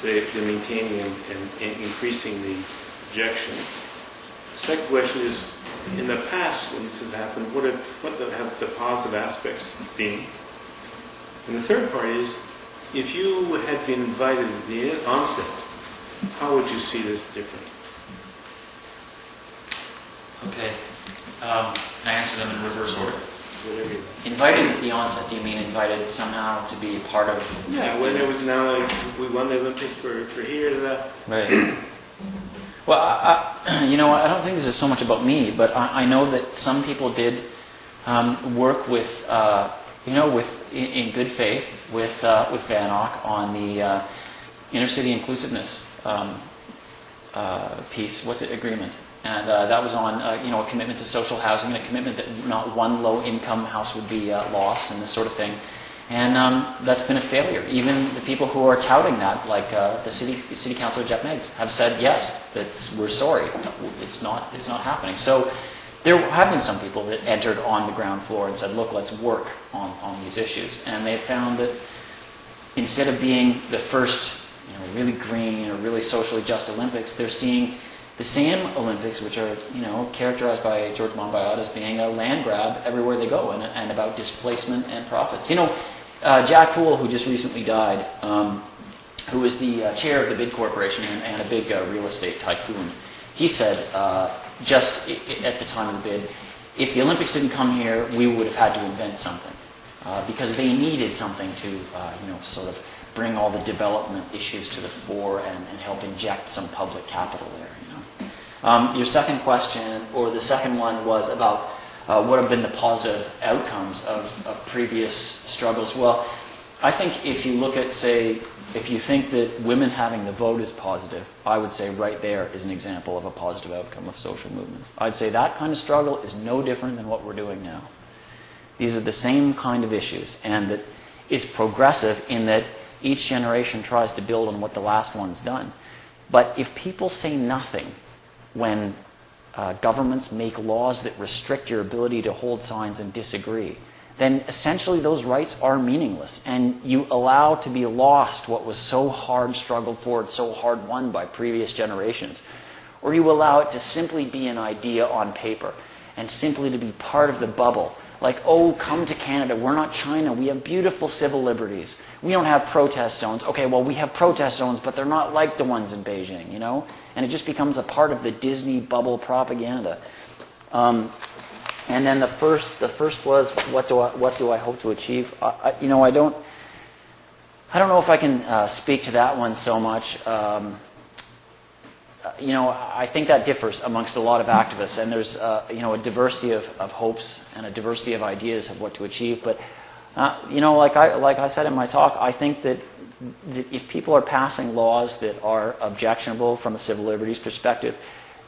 the maintaining and increasing the objection? The second question is, in the past, when this has happened, what have the positive aspects been? And the third part is, if you had been invited at the onset, how would you see this different? Okay. Can I answer them in reverse order? Whatever you like. Invited at the onset, do you mean invited somehow to be part of... Yeah, when it was now like, we won the Olympics for here to that. Right. Well, I don't think this is so much about me, but I know that some people did work with, in good faith with VANOC on the inner-city inclusiveness piece. What's it? Agreement. And that was on, a commitment to social housing and a commitment that not one low-income house would be lost and this sort of thing. And that's been a failure. Even the people who are touting that, like the city councilor Jeff Meggs, have said yes, we're sorry, it's not happening. So there have been some people that entered on the ground floor and said, look, let's work on these issues. And they found that instead of being the first, really green or really socially just Olympics, they're seeing the same Olympics, which are, characterized by George Monbiot as being a land grab everywhere they go and about displacement and profits. Jack Poole, who just recently died, who was the chair of the Bid Corporation and a big real estate tycoon, he said just at the time of the bid, if the Olympics didn't come here, we would have had to invent something because they needed something to, sort of bring all the development issues to the fore and help inject some public capital there. Your second question, or the second one, was about what have been the positive outcomes of previous struggles. Well, I think if you look at, say, if you think that women having the vote is positive, I would say right there is an example of a positive outcome of social movements. I'd say that kind of struggle is no different than what we're doing now. These are the same kind of issues, and that it's progressive in that each generation tries to build on what the last one's done. But if people say nothing when governments make laws that restrict your ability to hold signs and disagree, then essentially those rights are meaningless, and you allow to be lost what was so hard struggled for and so hard won by previous generations. Or you allow it to simply be an idea on paper and simply to be part of the bubble Like, oh, come to Canada. We're not China. We have beautiful civil liberties. We don't have protest zones. Okay, well, we have protest zones, but they're not like the ones in Beijing, you know? And it just becomes a part of the Disney bubble propaganda. And then the first was, what do I hope to achieve? I don't know if I can speak to that one so much. I think that differs amongst a lot of activists, and there's a diversity of hopes and a diversity of ideas of what to achieve. But like I said in my talk, I think that if people are passing laws that are objectionable from a civil liberties perspective,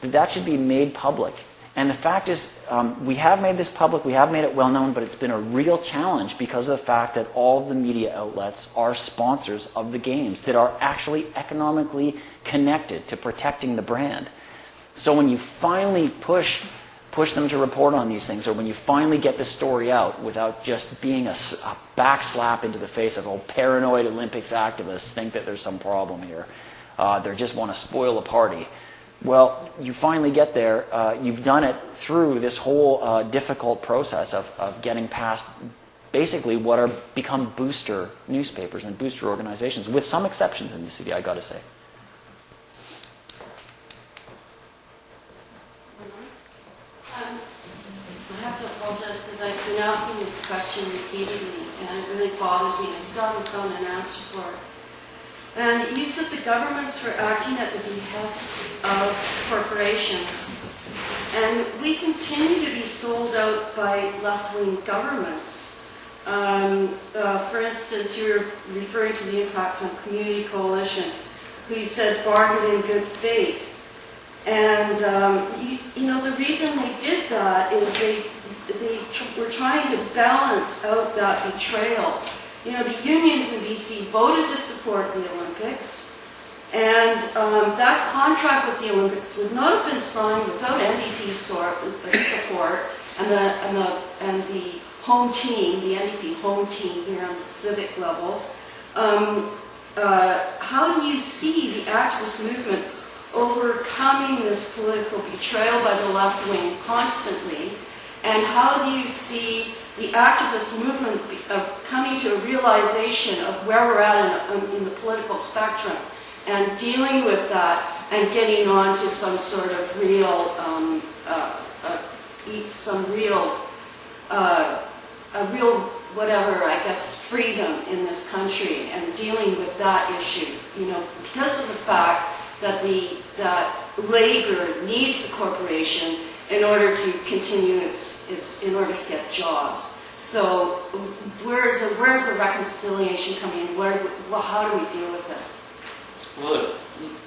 that should be made public. And the fact is, we have made this public, we have made it well known, but it's been a real challenge because of the fact that all of the media outlets are sponsors of the games that are actually economically connected to protecting the brand. So when you finally push them to report on these things, or when you finally get the story out without just being a backslap into the face of, paranoid Olympics activists think that there's some problem here. They just want to spoil a party. Well, you finally get there. You've done it through this whole difficult process of getting past basically what are become booster newspapers and booster organizations, with some exceptions in the city, I got to say. I have to apologize because I've been asking this question repeatedly, and it really bothers me. I still haven't found an answer for it. And you said the governments were acting at the behest of corporations. And we continue to be sold out by left-wing governments. For instance, you were referring to the Impact on Community Coalition, who said bargain in good faith. And, the reason they did that is they were trying to balance out that betrayal. The unions in BC voted to support the Olympics, and that contract with the Olympics would not have been signed without NDP support and the home team, the NDP home team here on the civic level. How do you see the activist movement overcoming this political betrayal by the left wing constantly, and how do you see the activist movement coming to a realization of where we're at in the political spectrum and dealing with that and getting on to some sort of real, freedom in this country and dealing with that issue, because of the fact that that labor needs the corporation in order to continue in order to get jobs. So where's the reconciliation coming in? How do we deal with it? Well,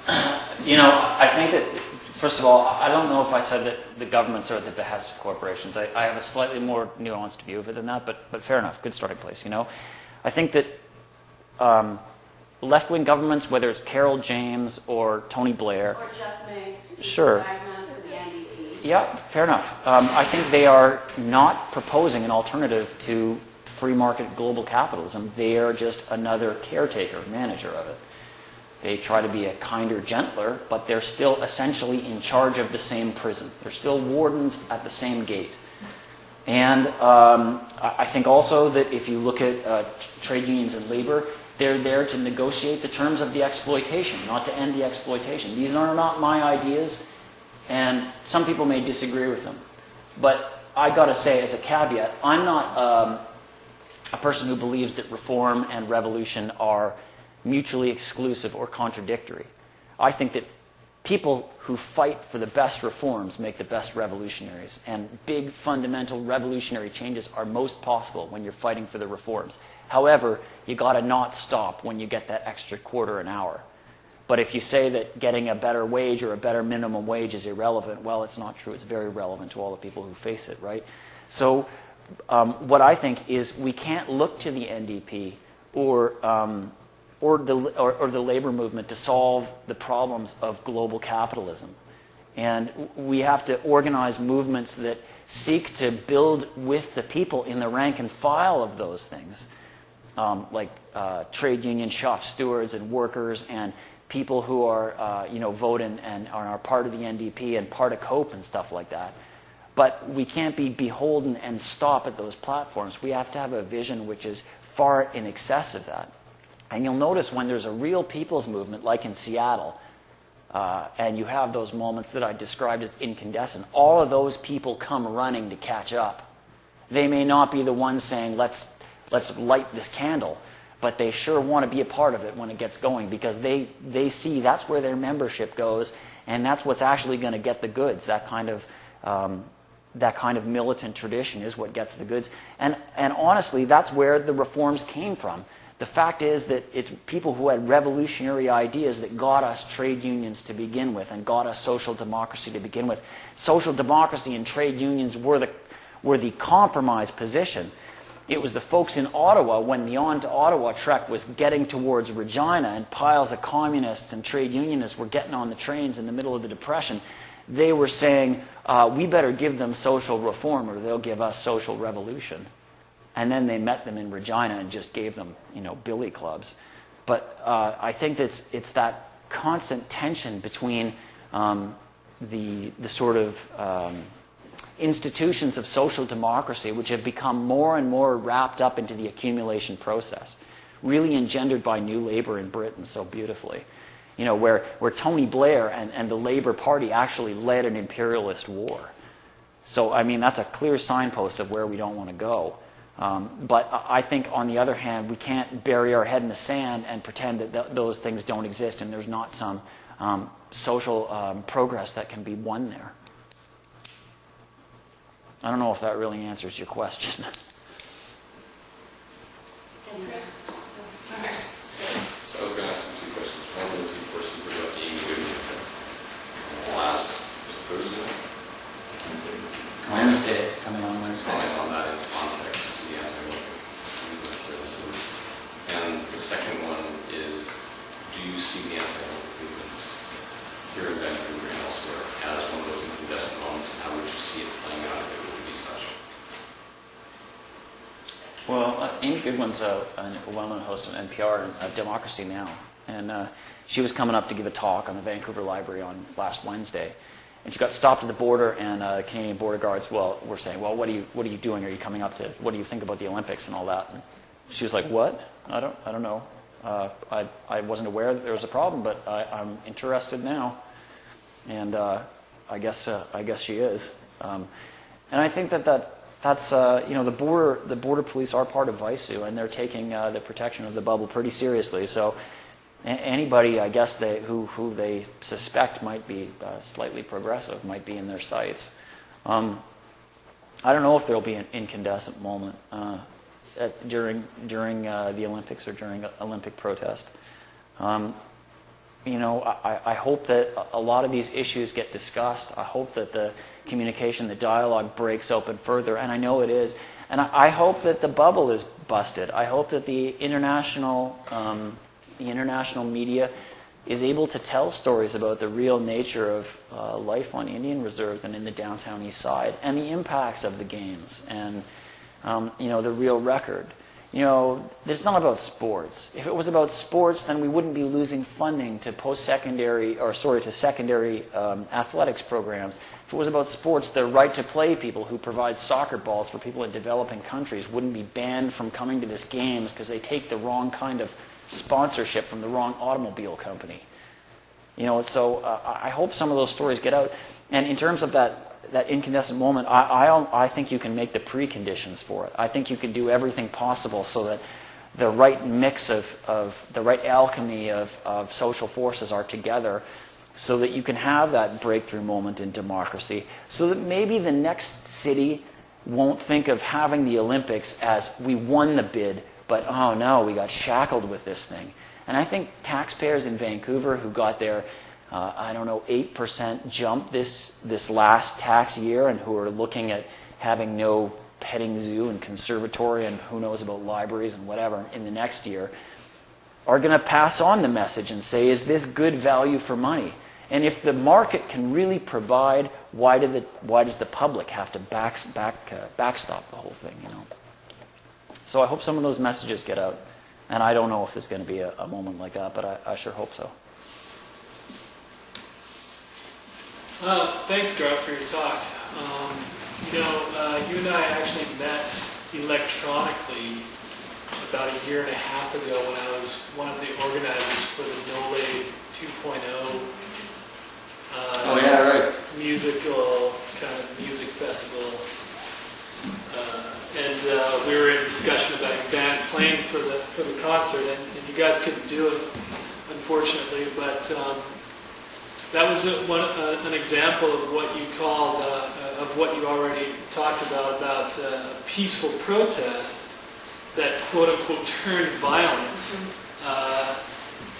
I think that, first of all, I don't know if I said that the governments are at the behest of corporations. I have a slightly more nuanced view of it than that, but fair enough, good starting place, I think that left-wing governments, whether it's Carol James or Tony Blair... Or Jeff Meigs. Sure. For the NDP. Yeah, fair enough. I think they are not proposing an alternative to free market global capitalism. They are just another caretaker, manager of it. They try to be a kinder, gentler, but they're still essentially in charge of the same prison. They're still wardens at the same gate. And I think also that if you look at trade unions and labor, they're there to negotiate the terms of the exploitation, not to end the exploitation. These are not my ideas, and some people may disagree with them. But I got to say, as a caveat, I'm not a person who believes that reform and revolution are mutually exclusive or contradictory. I think that people who fight for the best reforms make the best revolutionaries, and big fundamental revolutionary changes are most possible when you're fighting for the reforms. However, you got to not stop when you get that extra quarter an hour. But if you say that getting a better wage or a better minimum wage is irrelevant, well, it's not true. It's very relevant to all the people who face it, right? So what I think is we can't look to the NDP or the labor movement to solve the problems of global capitalism. And we have to organize movements that seek to build with the people in the rank and file of those things, like trade union shop stewards and workers and people who are, vote and are part of the NDP and part of COPE and stuff like that. But we can't be beholden and stop at those platforms. We have to have a vision which is far in excess of that. And you'll notice when there's a real people's movement, like in Seattle, and you have those moments that I described as incandescent, all of those people come running to catch up. They may not be the ones saying, let's light this candle, but they sure want to be a part of it when it gets going, because they see that's where their membership goes, and that's what's actually going to get the goods. That kind of militant tradition is what gets the goods. And honestly, that's where the reforms came from. The fact is that it's people who had revolutionary ideas that got us trade unions to begin with and got us social democracy to begin with. Social democracy and trade unions were the compromise position. It was the folks in Ottawa, when the On to Ottawa trek was getting towards Regina and piles of communists and trade unionists were getting on the trains in the middle of the Depression, they were saying, we better give them social reform or they'll give us social revolution. And then they met them in Regina and just gave them, billy clubs. But I think that it's that constant tension between the sort of institutions of social democracy, which have become more and more wrapped up into the accumulation process, really engendered by New Labour in Britain so beautifully. Where Tony Blair and the Labour Party actually led an imperialist war. So, that's a clear signpost of where we don't want to go. But I think, on the other hand, we can't bury our head in the sand and pretend that those things don't exist and there's not some social progress that can be won there. I don't know if that really answers your question. So I was going to ask you two questions. One was you first heard about the Indigenous last Thursday. Coming on Wednesday. Comment on that in context to the anti-militarism. And the second one is, do you see the anti-military movement here in Vancouver and elsewhere as one of those incandescent moments, and how would you see it playing out if it would be such? Well, Amy Goodwin's a well-known host on NPR and Democracy Now! And she was coming up to give a talk on the Vancouver Library on last Wednesday. And she got stopped at the border, and Canadian border guards were saying, well, what are you doing? Are you coming up to, what do you think about the Olympics and all that? And she was like, what? I don't know. I wasn't aware that there was a problem, but I'm interested now. And I guess she is. And I think that's the border police are part of VISU, and they're taking the protection of the bubble pretty seriously. So anybody, I guess, who they suspect might be slightly progressive might be in their sights. I don't know if there'll be an incandescent moment during the Olympics or during Olympic protest. I hope that a lot of these issues get discussed. I hope that the communication, the dialogue breaks open further, and I know it is. And I hope that the bubble is busted. I hope that the international media is able to tell stories about the real nature of life on Indian reserves and in the downtown east side, and the impacts of the games, and the real record. It's not about sports. If it was about sports, then we wouldn't be losing funding to secondary athletics programs. If it was about sports, the right to play people who provide soccer balls for people in developing countries wouldn't be banned from coming to these games because they take the wrong kind of sponsorship from the wrong automobile company. So I hope some of those stories get out. And in terms of that incandescent moment, I think you can make the preconditions for it. I think you can do everything possible so that the right mix of the right alchemy of social forces are together, so that you can have that breakthrough moment in democracy, so that maybe the next city won't think of having the Olympics as we won the bid, but oh no, we got shackled with this thing. And I think taxpayers in Vancouver who got their 8% jump this last tax year, and who are looking at having no petting zoo and conservatory and who knows about libraries and whatever in the next year, are going to pass on the message and say, is this good value for money? And if the market can really provide, why does the public have to backstop the whole thing? So I hope some of those messages get out. And I don't know if there's going to be a moment like that, but I sure hope so. Thanks, Garth, for your talk. You and I actually met electronically about a year and a half ago when I was one of the organizers for the Nole 2.0 Oh, yeah, right. musical, kind of music festival. And we were in discussion about your band playing for the concert, and you guys couldn't do it, unfortunately, but that was an example of what you called, of what you already talked about peaceful protest that quote-unquote turned violent.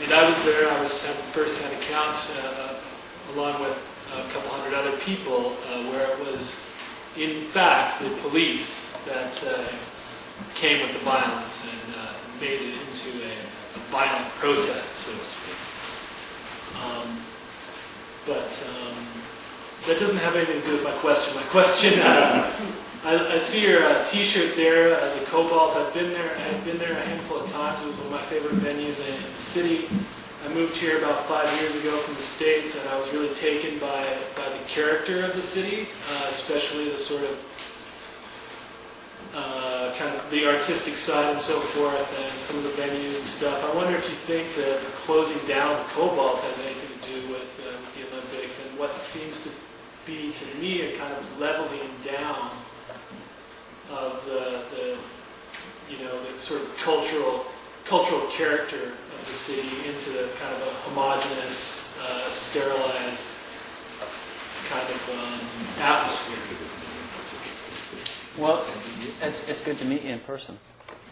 And I was there, I was having first-hand accounts along with a couple hundred other people where it was, in fact, the police that came with the violence and made it into a violent protest, so to speak. But that doesn't have anything to do with my question. My question, I see your T-shirt there, the Cobalt. I've been there a handful of times. It was one of my favorite venues in the city. I moved here about 5 years ago from the States, and I was really taken by the character of the city, especially the sort of kind of the artistic side and so forth, and some of the venues and stuff. I wonder if you think that closing down the Cobalt has anything to do with the Olympics, and what seems to be, to me, a kind of leveling down of the sort of cultural character of the city into the kind of a homogeneous, sterilized kind of atmosphere. Well, it's good to meet you in person.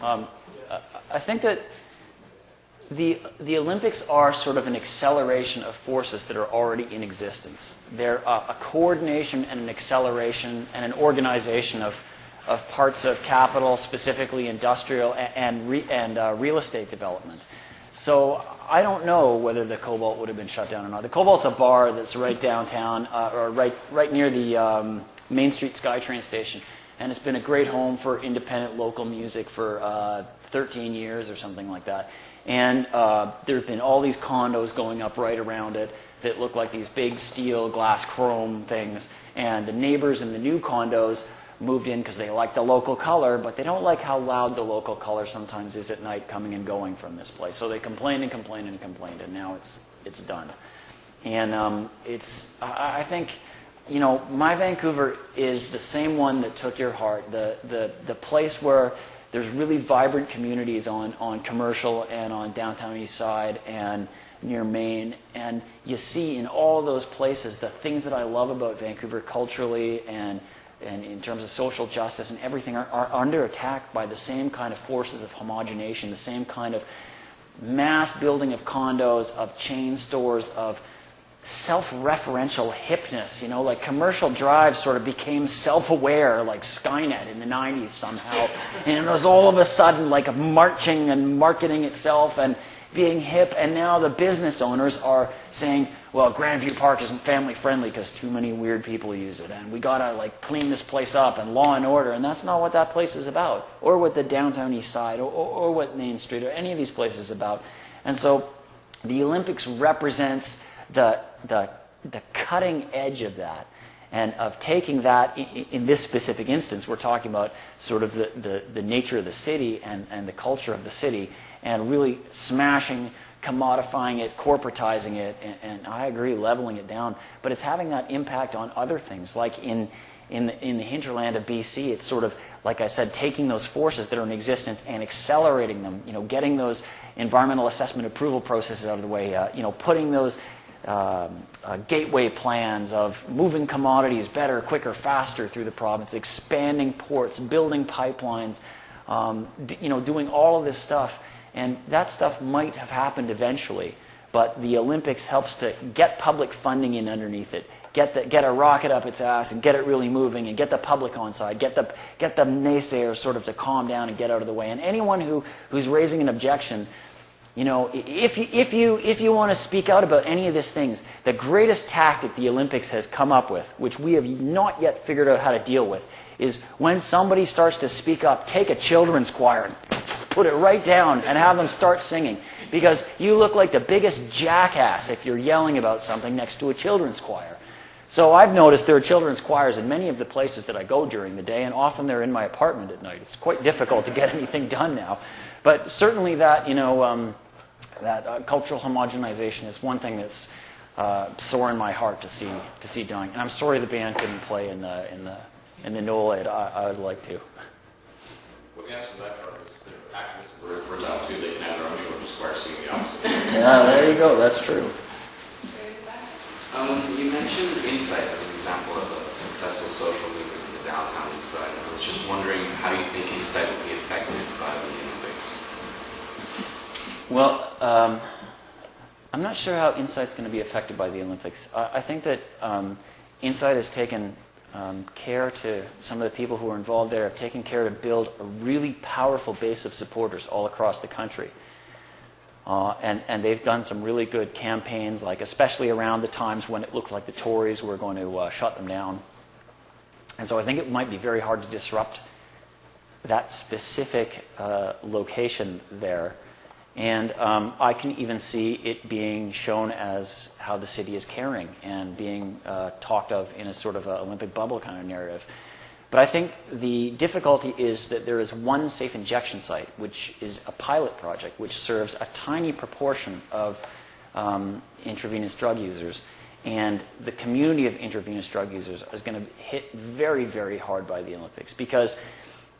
I think that the Olympics are sort of an acceleration of forces that are already in existence. They're a coordination and an acceleration and an organization of parts of capital, specifically industrial and real estate development. So I don't know whether the Cobalt would have been shut down or not. The Cobalt's a bar that's right downtown, or right near the Main Street SkyTrain station. And it's been a great home for independent local music for 13 years or something like that. And there have been all these condos going up right around it that look like these big steel, glass, chrome things. And the neighbors in the new condos moved in because they like the local color, but they don't like how loud the local color sometimes is at night coming and going from this place. So they complained and complained and complained, and now it's done. And I think, my Vancouver is the same one that took your heart, the place where there's really vibrant communities on Commercial and on downtown East Side and near Main, and you see in all those places the things that I love about Vancouver culturally and in terms of social justice and everything are under attack by the same kind of forces of homogenation, the same kind of mass building of condos, of chain stores, of self-referential hipness, like Commercial Drive sort of became self-aware, like Skynet in the 90s somehow, and it was all of a sudden like marching and marketing itself and being hip, and now the business owners are saying, well, Grandview Park isn't family friendly because too many weird people use it, and we gotta clean this place up and law and order, and that's not what that place is about, or what the downtown East Side, or what Main Street, or any of these places is about. And so the Olympics represents the cutting edge of that, and of taking that, in this specific instance, we're talking about sort of the nature of the city and the culture of the city, and really smashing, commodifying it, corporatizing it, and I agree, leveling it down. But it's having that impact on other things, like in the hinterland of BC. It's sort of, like I said, taking those forces that are in existence and accelerating them. Getting those environmental assessment approval processes out of the way. Putting those gateway plans of moving commodities better, quicker, faster through the province, expanding ports, building pipelines, doing all of this stuff. And that stuff might have happened eventually, but the Olympics helps to get public funding in underneath it, get a rocket up its ass and get it really moving, and get the public on side, get the naysayers sort of to calm down and get out of the way. And anyone who's raising an objection, if you want to speak out about any of these things, the greatest tactic the Olympics has come up with, which we have not yet figured out how to deal with, is when somebody starts to speak up, take a children's choir and put it right down and have them start singing. Because you look like the biggest jackass if you're yelling about something next to a children's choir. So I've noticed there are children's choirs in many of the places that I go during the day, and often they're in my apartment at night. It's quite difficult to get anything done now. But certainly that, cultural homogenization is one thing that's sore in my heart to see dying. And I'm sorry the band couldn't play in the Knoll. I would like to. Well, the answer to that part is the activists were down too. They can have their own children's choir singing the opposite. Yeah, there you go. That's true. You mentioned Insight as an example of a successful social movement in the downtown east side. I was just wondering how you think Insight will be affected by the Olympics. Well, I'm not sure how Insight's going to be affected by the Olympics. I think that Insight has taken care to, some of the people who are involved there have taken care to build a really powerful base of supporters all across the country. And they've done some really good campaigns, like especially around the times when it looked like the Tories were going to shut them down. And so I think it might be very hard to disrupt that specific location there. And I can even see it being shown as how the city is caring and being talked of in a sort of a Olympic bubble kind of narrative. But I think the difficulty is that there is one safe injection site, which is a pilot project, which serves a tiny proportion of intravenous drug users. And the community of intravenous drug users is going to hit very, very hard by the Olympics. Because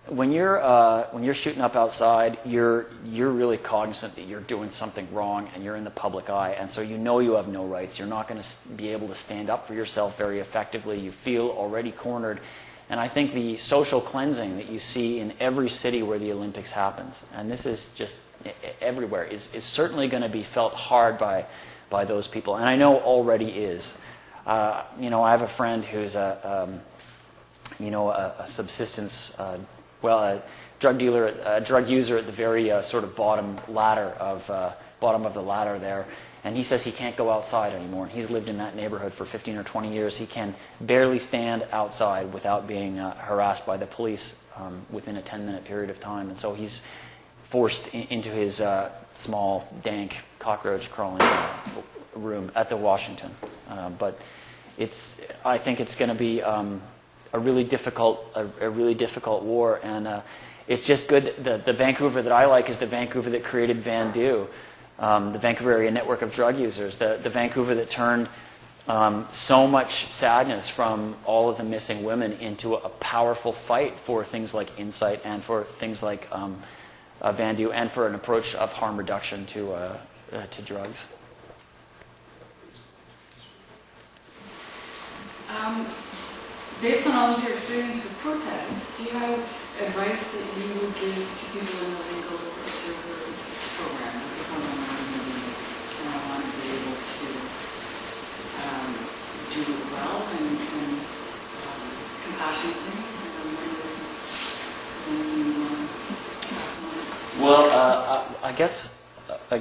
when you're shooting up outside, you're really cognizant that you're doing something wrong and you're in the public eye. And so you know you have no rights. You're not going to be able to stand up for yourself very effectively. You feel already cornered. And I think the social cleansing that you see in every city where the Olympics happens, and this is just everywhere, is certainly going to be felt hard by those people. And I know already is. I have a friend who's a subsistence, a drug dealer, a drug user at the very sort of bottom of the ladder there. And he says he can't go outside anymore. He's lived in that neighborhood for 15 or 20 years. He can barely stand outside without being harassed by the police within a 10-minute period of time. And so he's forced into his small, dank, cockroach-crawling room at the Washington. But I think it's going to be a really difficult war. And it's just good. The Vancouver that I like is the Vancouver that created Vandu. The Vancouver area network of drug users, the Vancouver that turned so much sadness from all of the missing women into a powerful fight for things like Insight and for things like Vandu and for an approach of harm reduction to drugs. Based on all of your experience with protests, do you have advice that you would give to people in the legal observer program? It's a program I want to be able to do it well and compassionately. Is there anything you want to pass on? Well, I guess I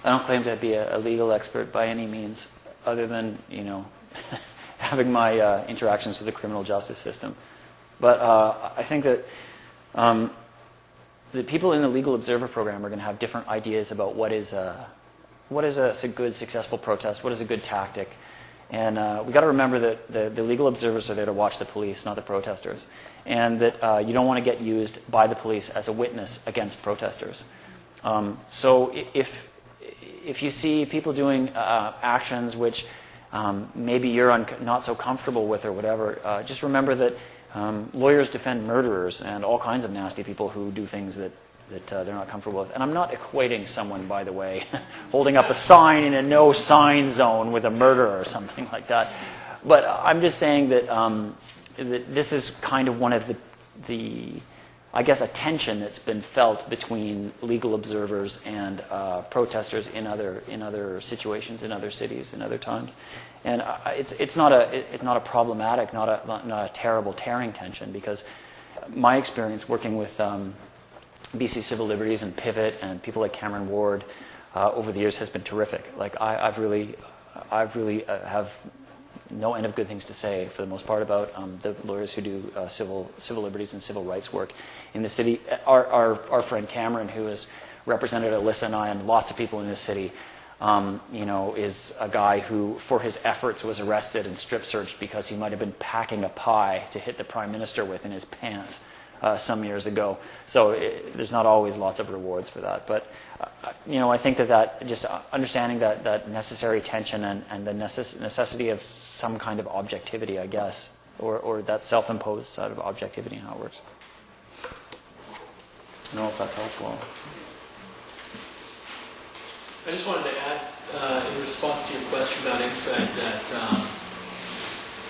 don't claim to be a legal expert by any means, other than having my interactions with the criminal justice system. But I think that the people in the Legal Observer Program are going to have different ideas about what is a good, successful protest, what is a good tactic. And we got to remember that the legal observers are there to watch the police, not the protesters. And that you don't want to get used by the police as a witness against protesters. So if you see people doing actions which maybe you're not so comfortable with or whatever, just remember that lawyers defend murderers and all kinds of nasty people who do things that they're not comfortable with. And I'm not equating someone, by the way, holding up a sign in a no-sign zone with a murderer or something like that. But I'm just saying that, that this is kind of one of the I guess, a tension that's been felt between legal observers and protesters in other situations, in other cities, in other times. And it's not a problematic, not a terrible tearing tension, because my experience working with BC Civil Liberties and Pivot and people like Cameron Ward over the years has been terrific. Like I've really have no end of good things to say, for the most part, about the lawyers who do civil liberties and civil rights work in the city. Our friend Cameron, who has represented Alyssa and I and lots of people in this city, is a guy who, for his efforts, was arrested and strip searched because he might have been packing a pie to hit the Prime Minister with in his pants some years ago. So there's not always lots of rewards for that. But, I think that just understanding that necessary tension and the necessity of some kind of objectivity, I guess, or that self-imposed side of objectivity and how it works. I don't know if that's helpful. I just wanted to add, in response to your question about insight, that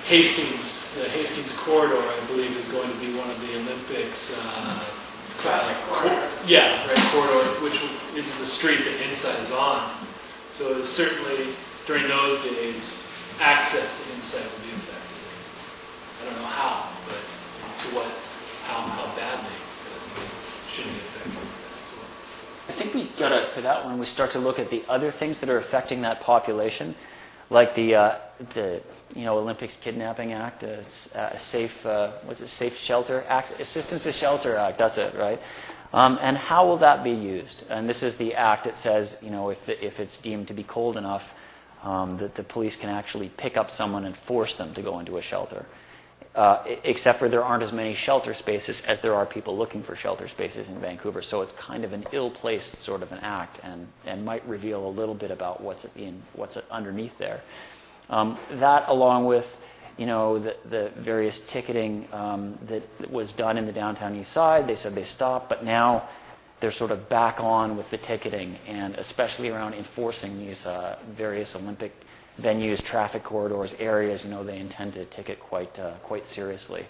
the Hastings corridor, I believe, is going to be one of the Olympics. Corridor, which is the street that Insight is on. So certainly during those days, access to Insight will be affected. I don't know how, but how badly it should be affected as well. I think we gotta, for that one, we start to look at the other things that are affecting that population, like the Olympics Kidnapping Act, Safe Shelter Act, Assistance to Shelter Act. That's it, right? And how will that be used? And this is the act that says, if it's deemed to be cold enough, that the police can actually pick up someone and force them to go into a shelter. Except for there aren't as many shelter spaces as there are people looking for shelter spaces in Vancouver. So it's kind of an ill-placed sort of an act, and might reveal a little bit about what's underneath there. That, along with the various ticketing that was done in the downtown east side, they said they stopped, but now they're sort of back on with the ticketing, and especially around enforcing these various Olympic venues, traffic corridors, areas. They intend to ticket quite seriously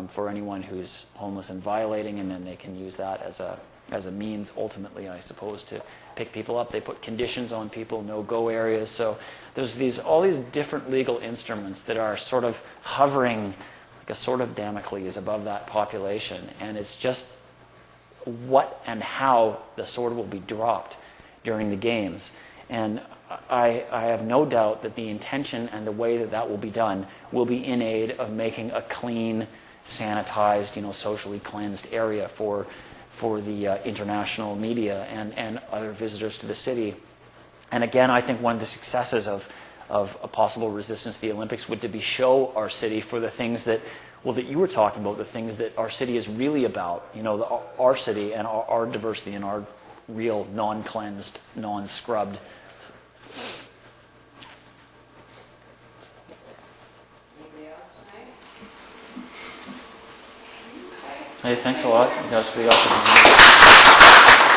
for anyone who's homeless and violating, and then they can use that as a means, ultimately, I suppose, to pick people up. They put conditions on people, no-go areas. So there's all these different legal instruments that are sort of hovering like a sword of Damocles above that population, and it's just what and how the sword will be dropped during the games. And I have no doubt that the intention and the way that will be done will be in aid of making a clean, sanitized, socially cleansed area for the international media and other visitors to the city. And again, I think one of the successes of a possible resistance to the Olympics would to be show our city for the things that you were talking about, the things that our city is really about. Our city and our diversity and our real non-cleansed, non-scrubbed. Anybody else tonight? Hey, thanks a lot, you guys, for the opportunity.